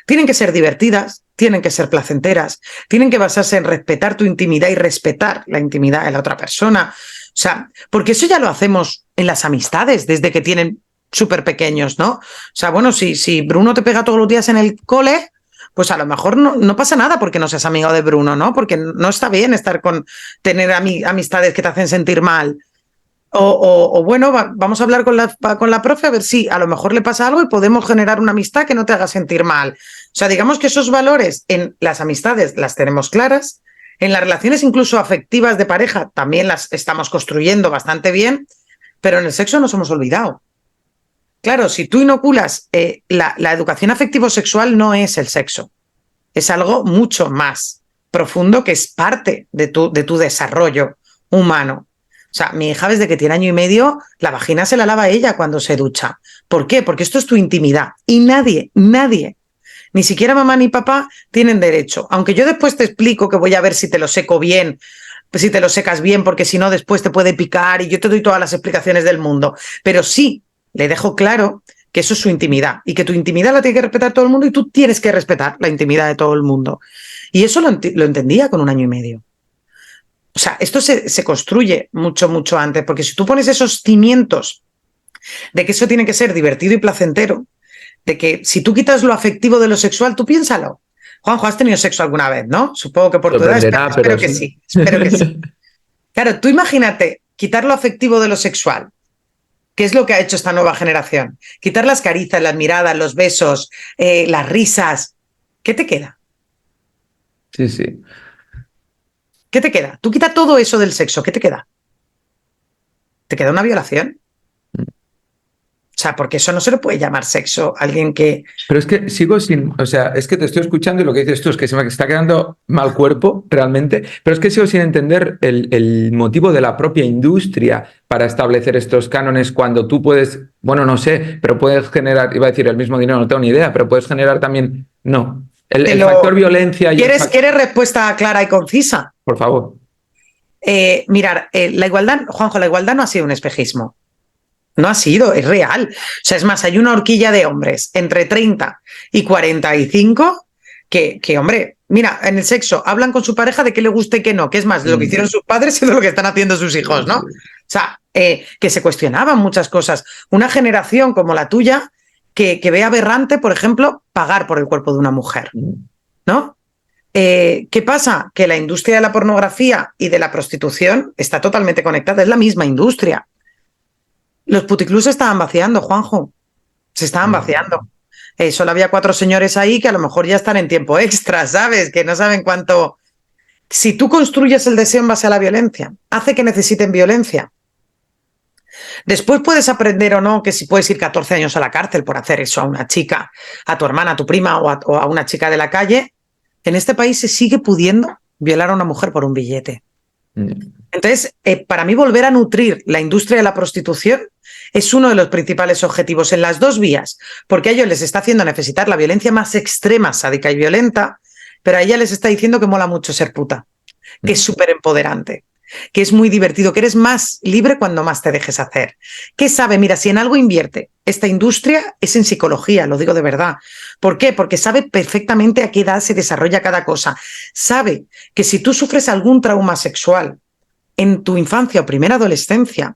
Tienen que ser divertidas, tienen que ser placenteras, tienen que basarse en respetar tu intimidad y respetar la intimidad de la otra persona. O sea, porque eso ya lo hacemos en las amistades desde que tienen súper pequeños, ¿no? O sea, bueno, si Bruno te pega todos los días en el cole, pues a lo mejor no pasa nada porque no seas amigo de Bruno, ¿no? Porque no está bien tener amistades que te hacen sentir mal. O bueno, vamos a hablar con la profe a ver si a lo mejor le pasa algo y podemos generar una amistad que no te haga sentir mal. O sea, digamos que esos valores en las amistades las tenemos claras, en las relaciones incluso afectivas de pareja también las estamos construyendo bastante bien, pero en el sexo nos hemos olvidado. Claro, si tú inoculas la educación afectivo-sexual no es el sexo, es algo mucho más profundo que es parte de tu desarrollo humano. O sea, mi hija desde que tiene 1 año y medio, la vagina se la lava ella cuando se ducha. ¿Por qué? Porque esto es tu intimidad y nadie, ni siquiera mamá ni papá tienen derecho. Aunque yo después te explico que voy a ver si te lo seco bien, si te lo secas bien, porque si no después te puede picar y yo te doy todas las explicaciones del mundo. Pero sí, le dejo claro que eso es su intimidad y que tu intimidad la tiene que respetar todo el mundo y tú tienes que respetar la intimidad de todo el mundo. Y eso lo entendía con 1 año y medio. O sea, esto se construye mucho antes, porque si tú pones esos cimientos de que eso tiene que ser divertido y placentero, de que si tú quitas lo afectivo de lo sexual, tú piénsalo. Juanjo, ¿has tenido sexo alguna vez, no? Supongo que por tu edad, espero que sí. Claro, tú imagínate quitar lo afectivo de lo sexual. ¿Qué es lo que ha hecho esta nueva generación? Quitar las caricias, las miradas, los besos, las risas. ¿Qué te queda? Sí. ¿Qué te queda? Tú quita todo eso del sexo, ¿qué te queda? ¿Te queda una violación? O sea, porque eso no se le puede llamar sexo a alguien que... Pero es que sigo sin... O sea, es que te estoy escuchando y lo que dices tú es que se me está quedando mal cuerpo realmente, pero es que sigo sin entender el motivo de la propia industria para establecer estos cánones cuando tú puedes, bueno, no sé, pero puedes generar, iba a decir el mismo dinero, no tengo ni idea, pero puedes generar también... No. El factor violencia... ¿Quieres respuesta clara y concisa? Por favor. Mirar, la igualdad, Juanjo, la igualdad no ha sido un espejismo. No ha sido, es real. O sea, es más, hay una horquilla de hombres entre 30 y 45 que hombre, mira, en el sexo hablan con su pareja de qué le gusta y qué no, que es más de lo que hicieron sus padres y de lo que están haciendo sus hijos, ¿no? O sea, que se cuestionaban muchas cosas. Una generación como la tuya que ve aberrante, por ejemplo, pagar por el cuerpo de una mujer, ¿no? ¿Qué pasa? Que la industria de la pornografía y de la prostitución está totalmente conectada, es la misma industria. Los puticlubs se estaban vaciando, Juanjo, se estaban vaciando. Solo había 4 señores ahí que a lo mejor ya están en tiempo extra, ¿sabes? Que no saben cuánto... Si tú construyes el deseo en base a la violencia, hace que necesiten violencia. Después puedes aprender o no que si puedes ir 14 años a la cárcel por hacer eso a una chica, a tu hermana, a tu prima o a una chica de la calle. En este país se sigue pudiendo violar a una mujer por un billete. Entonces, para mí volver a nutrir la industria de la prostitución es uno de los principales objetivos en las dos vías, porque a ellos les está haciendo necesitar la violencia más extrema, sádica y violenta, pero a ella les está diciendo que mola mucho ser puta, que es súper empoderante, que es muy divertido, que eres más libre cuando más te dejes hacer. ¿Qué sabe? Mira, si en algo invierte esta industria es en psicología, lo digo de verdad. ¿Por qué? Porque sabe perfectamente a qué edad se desarrolla cada cosa. Sabe que si tú sufres algún trauma sexual en tu infancia o primera adolescencia,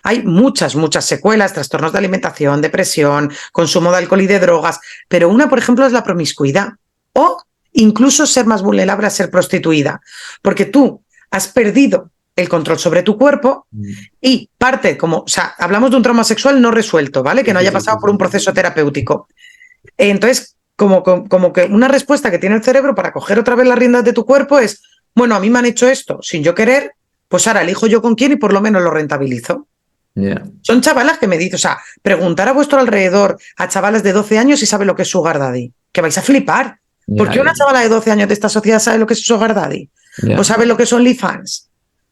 hay muchas secuelas, trastornos de alimentación, depresión, consumo de alcohol y de drogas, pero una, por ejemplo, es la promiscuidad o incluso ser más vulnerable a ser prostituida, porque tú has perdido el control sobre tu cuerpo y parte o sea, hablamos de un trauma sexual no resuelto, ¿vale? Que no haya pasado por un proceso terapéutico. Entonces, como que una respuesta que tiene el cerebro para coger otra vez las riendas de tu cuerpo es, bueno, a mí me han hecho esto sin yo querer, pues ahora elijo yo con quién y por lo menos lo rentabilizo. Yeah. Son chavalas que me dicen, o sea, preguntar a vuestro alrededor a chavalas de 12 años si sabe lo que es Sugar Daddy, que vais a flipar. ¿Por qué una chavala de 12 años de esta sociedad sabe lo que es Sugar Daddy? ¿O sabe lo que son OnlyFans?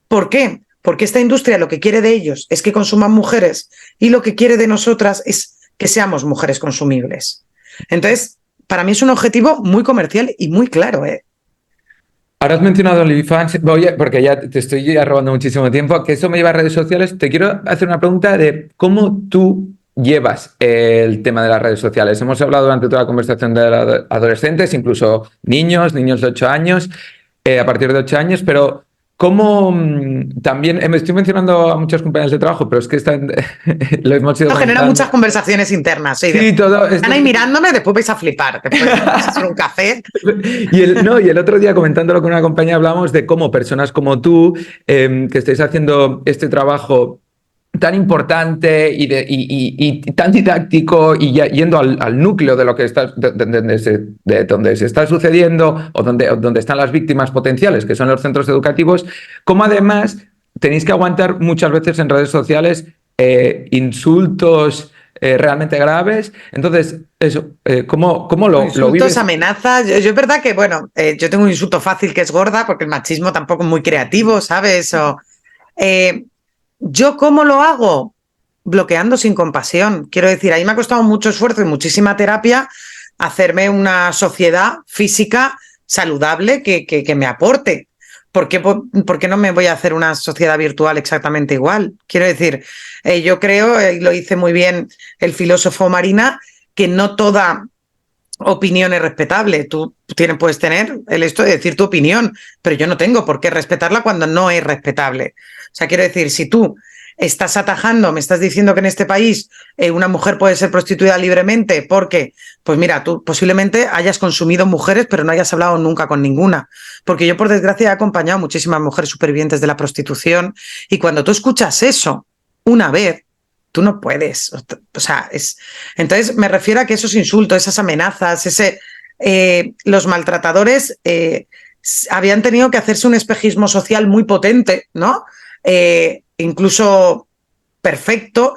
¿Por qué? Porque esta industria lo que quiere de ellos es que consuman mujeres y lo que quiere de nosotras es que seamos mujeres consumibles. Entonces, para mí es un objetivo muy comercial y muy claro, ¿eh? Ahora has mencionado OnlyFans, porque ya te estoy robando muchísimo tiempo, que eso me lleva a redes sociales. Te quiero hacer una pregunta de cómo tú llevas el tema de las redes sociales? Hemos hablado durante toda la conversación de adolescentes, incluso niños de 8 años, a partir de 8 años, pero ¿cómo también, me estoy mencionando a muchos compañeros de trabajo, pero es que lo hemos ido genera muchas conversaciones internas. Sí, todo. Están ahí mirándome, después vais a flipar, después vais a hacer un café. Y el otro día, comentándolo con una compañera, hablábamos de cómo personas como tú, que estáis haciendo este trabajo tan importante y tan didáctico y yendo al núcleo de lo que está, de donde se está sucediendo o donde están las víctimas potenciales, que son los centros educativos, como además tenéis que aguantar muchas veces en redes sociales insultos realmente graves. Entonces, eso, ¿cómo lo insultos, vives? amenazas. Yo es verdad que, bueno, yo tengo un insulto fácil que es gorda, porque el machismo tampoco es muy creativo, ¿sabes? ¿Yo cómo lo hago? Bloqueando sin compasión. Quiero decir, ahí me ha costado mucho esfuerzo y muchísima terapia hacerme una sociedad física saludable que me aporte. ¿Por qué no me voy a hacer una sociedad virtual exactamente igual? Quiero decir, yo creo, y lo dice muy bien el Marina, que no toda opinión es respetable. Tú puedes tener el esto de decir tu opinión, pero yo no tengo por qué respetarla cuando no es respetable. O sea, quiero decir, si tú estás atajando, me estás diciendo que en este país una mujer puede ser prostituida libremente porque, pues mira, tú posiblemente hayas consumido mujeres, pero no hayas hablado nunca con ninguna. Porque yo, por desgracia, he acompañado a muchísimas mujeres supervivientes de la prostitución y cuando tú escuchas eso una vez, tú no puedes. O sea, entonces me refiero a que esos insultos, esas amenazas, los maltratadores habían tenido que hacerse un espejismo social muy potente, ¿no? Incluso perfecto,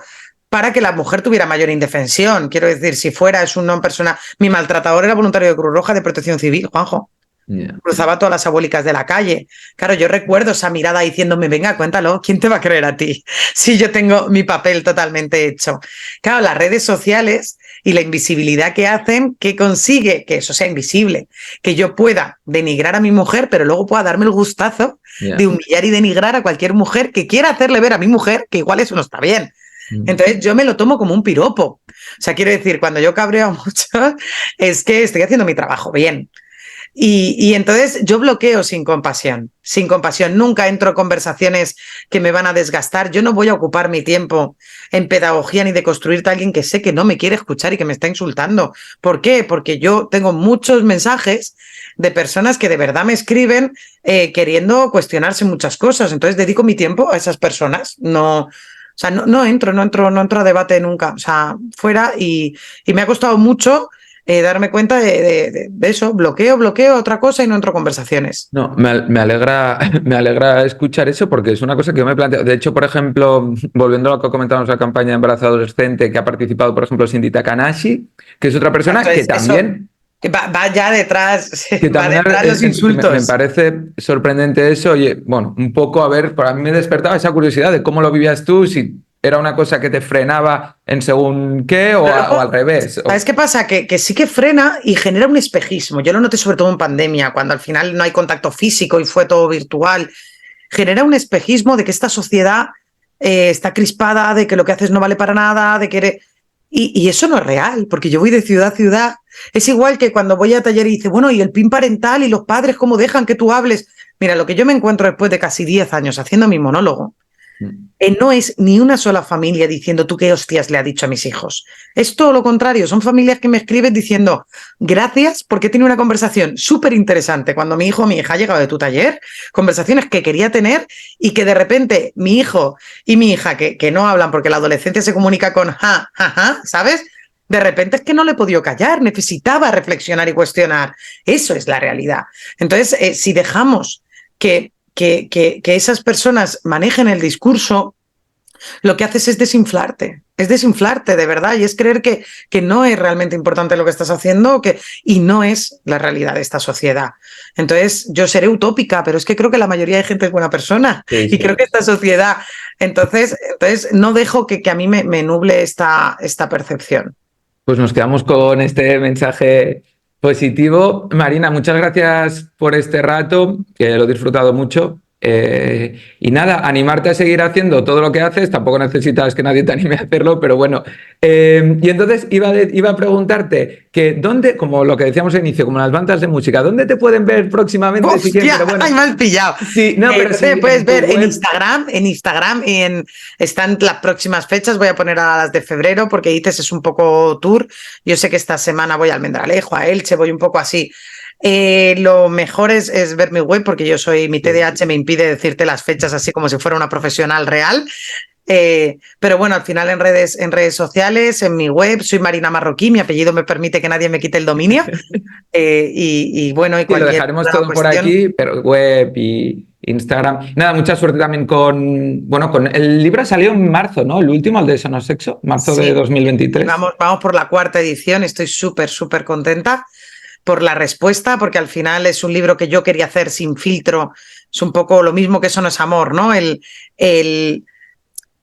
para que la mujer tuviera mayor indefensión. Quiero decir, si es una persona... Mi maltratador era voluntario de Cruz Roja de Protección Civil, Juanjo. Yeah. Cruzaba todas las abuelicas de la calle. Claro, yo recuerdo esa mirada diciéndome, venga, cuéntalo, ¿quién te va a creer a ti? Si yo tengo mi papel totalmente hecho. Claro, las redes sociales y la invisibilidad que hacen, que consigue que eso sea invisible, que yo pueda denigrar a mi mujer, pero luego pueda darme el gustazo de humillar y denigrar a cualquier mujer que quiera hacerle ver a mi mujer que igual eso no está bien. Entonces yo me lo tomo como un piropo. O sea, quiero decir, cuando yo cabreo mucho, es que estoy haciendo mi trabajo bien. Y entonces yo bloqueo sin compasión, nunca entro en conversaciones que me van a desgastar, yo no voy a ocupar mi tiempo en pedagogía ni de construirte a alguien que sé que no me quiere escuchar y que me está insultando. ¿Por qué? Porque yo tengo muchos mensajes de personas que de verdad me escriben queriendo cuestionarse muchas cosas, entonces dedico mi tiempo a esas personas, no entro a debate nunca, o sea, fuera y me ha costado mucho darme cuenta de eso, bloqueo otra cosa y no entro a conversaciones. No, me alegra escuchar eso porque es una cosa que yo me planteo. De hecho, por ejemplo, volviendo a lo que comentábamos la campaña de embarazo adolescente, que ha participado, por ejemplo, Cindy Takanashi, que es otra persona entonces, que también... Va ya detrás, que va detrás los insultos. Me parece sorprendente eso. Oye, bueno, un poco, a ver, para mí me despertaba esa curiosidad de cómo lo vivías tú, si era una cosa que te frenaba en según qué o al revés. ¿Sabes qué pasa? Que sí que frena y genera un espejismo. Yo lo noté sobre todo en pandemia, cuando al final no hay contacto físico y fue todo virtual. Genera un espejismo de que esta sociedad está crispada, de que lo que haces no vale para nada, de que... Y eso no es real, porque yo voy de ciudad a ciudad. Es igual que cuando voy a taller y dice, bueno, y el PIN parental y los padres, ¿cómo dejan que tú hables? Mira, lo que yo me encuentro después de casi 10 años haciendo mi monólogo, no es ni una sola familia diciendo tú qué hostias le ha dicho a mis hijos. Es todo lo contrario, son familias que me escriben diciendo gracias porque he tenido una conversación súper interesante cuando mi hijo o mi hija ha llegado de tu taller, conversaciones que quería tener y que de repente mi hijo y mi hija que no hablan porque la adolescencia se comunica con ja, ¿sabes? De repente es que no le he podido callar, necesitaba reflexionar y cuestionar. Eso es la realidad. Entonces, si dejamos que esas personas manejen el discurso, lo que haces es desinflarte de verdad, y es creer que no es realmente importante lo que estás haciendo y no es la realidad de esta sociedad. Entonces, yo seré utópica, pero es que creo que la mayoría de gente es buena persona, sí. Y creo que esta sociedad, entonces no dejo que a mí me nuble esta percepción. Pues nos quedamos con este mensaje positivo. Marina, muchas gracias por este rato, que lo he disfrutado mucho. Y nada, animarte a seguir haciendo todo lo que haces, tampoco necesitas que nadie te anime a hacerlo, pero bueno. Y entonces iba a preguntarte que dónde, como lo que decíamos al inicio, como las bandas de música, ¿dónde te pueden ver próximamente? ¡Hostia! Si quieren, pero bueno, ¡Ay, me has pillado! sí, no, pero sí, puedes ver web. en Instagram y están las próximas fechas. Voy a poner a las de febrero porque ICES es un poco tour. Yo sé que esta semana voy a Almendralejo, a Elche, voy un poco así. Lo mejor es ver mi web porque mi TDAH me impide decirte las fechas así como si fuera una profesional real. Pero bueno, al final en redes sociales, en mi web, soy Marina Marroquí, mi apellido me permite que nadie me quite el dominio. Y bueno, y Sí, lo cualquier dejaremos otra todo por cuestión. aquí, pero web y Instagram. Nada, mucha suerte también con el libro salió en marzo, ¿no? El último, el de Eso no es sexo, marzo de Sí, 2023. vamos por la cuarta edición, estoy súper contenta por la respuesta, porque al final es un libro que yo quería hacer sin filtro, es un poco lo mismo que Eso no es amor, ¿no?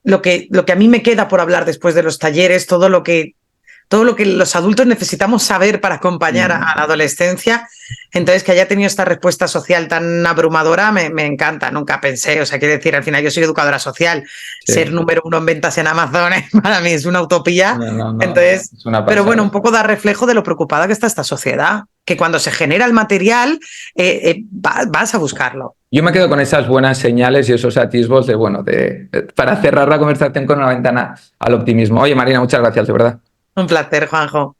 Lo que a mí me queda por hablar después de los talleres, todo lo que los adultos necesitamos saber para acompañar a la adolescencia. Entonces, que haya tenido esta respuesta social tan abrumadora me encanta. Nunca pensé, o sea, quiero decir, al final yo soy educadora social. Sí. Ser número 1 en ventas en Amazon para mí es una utopía. No, Entonces, es una pero bueno, pasada. un poco da reflejo de lo preocupada que está esta sociedad, que cuando se genera el material vas a buscarlo. Yo me quedo con esas buenas señales y esos atisbos para cerrar la conversación con una ventana al optimismo. Oye, Marina, muchas gracias, de verdad. Un placer, Juanjo.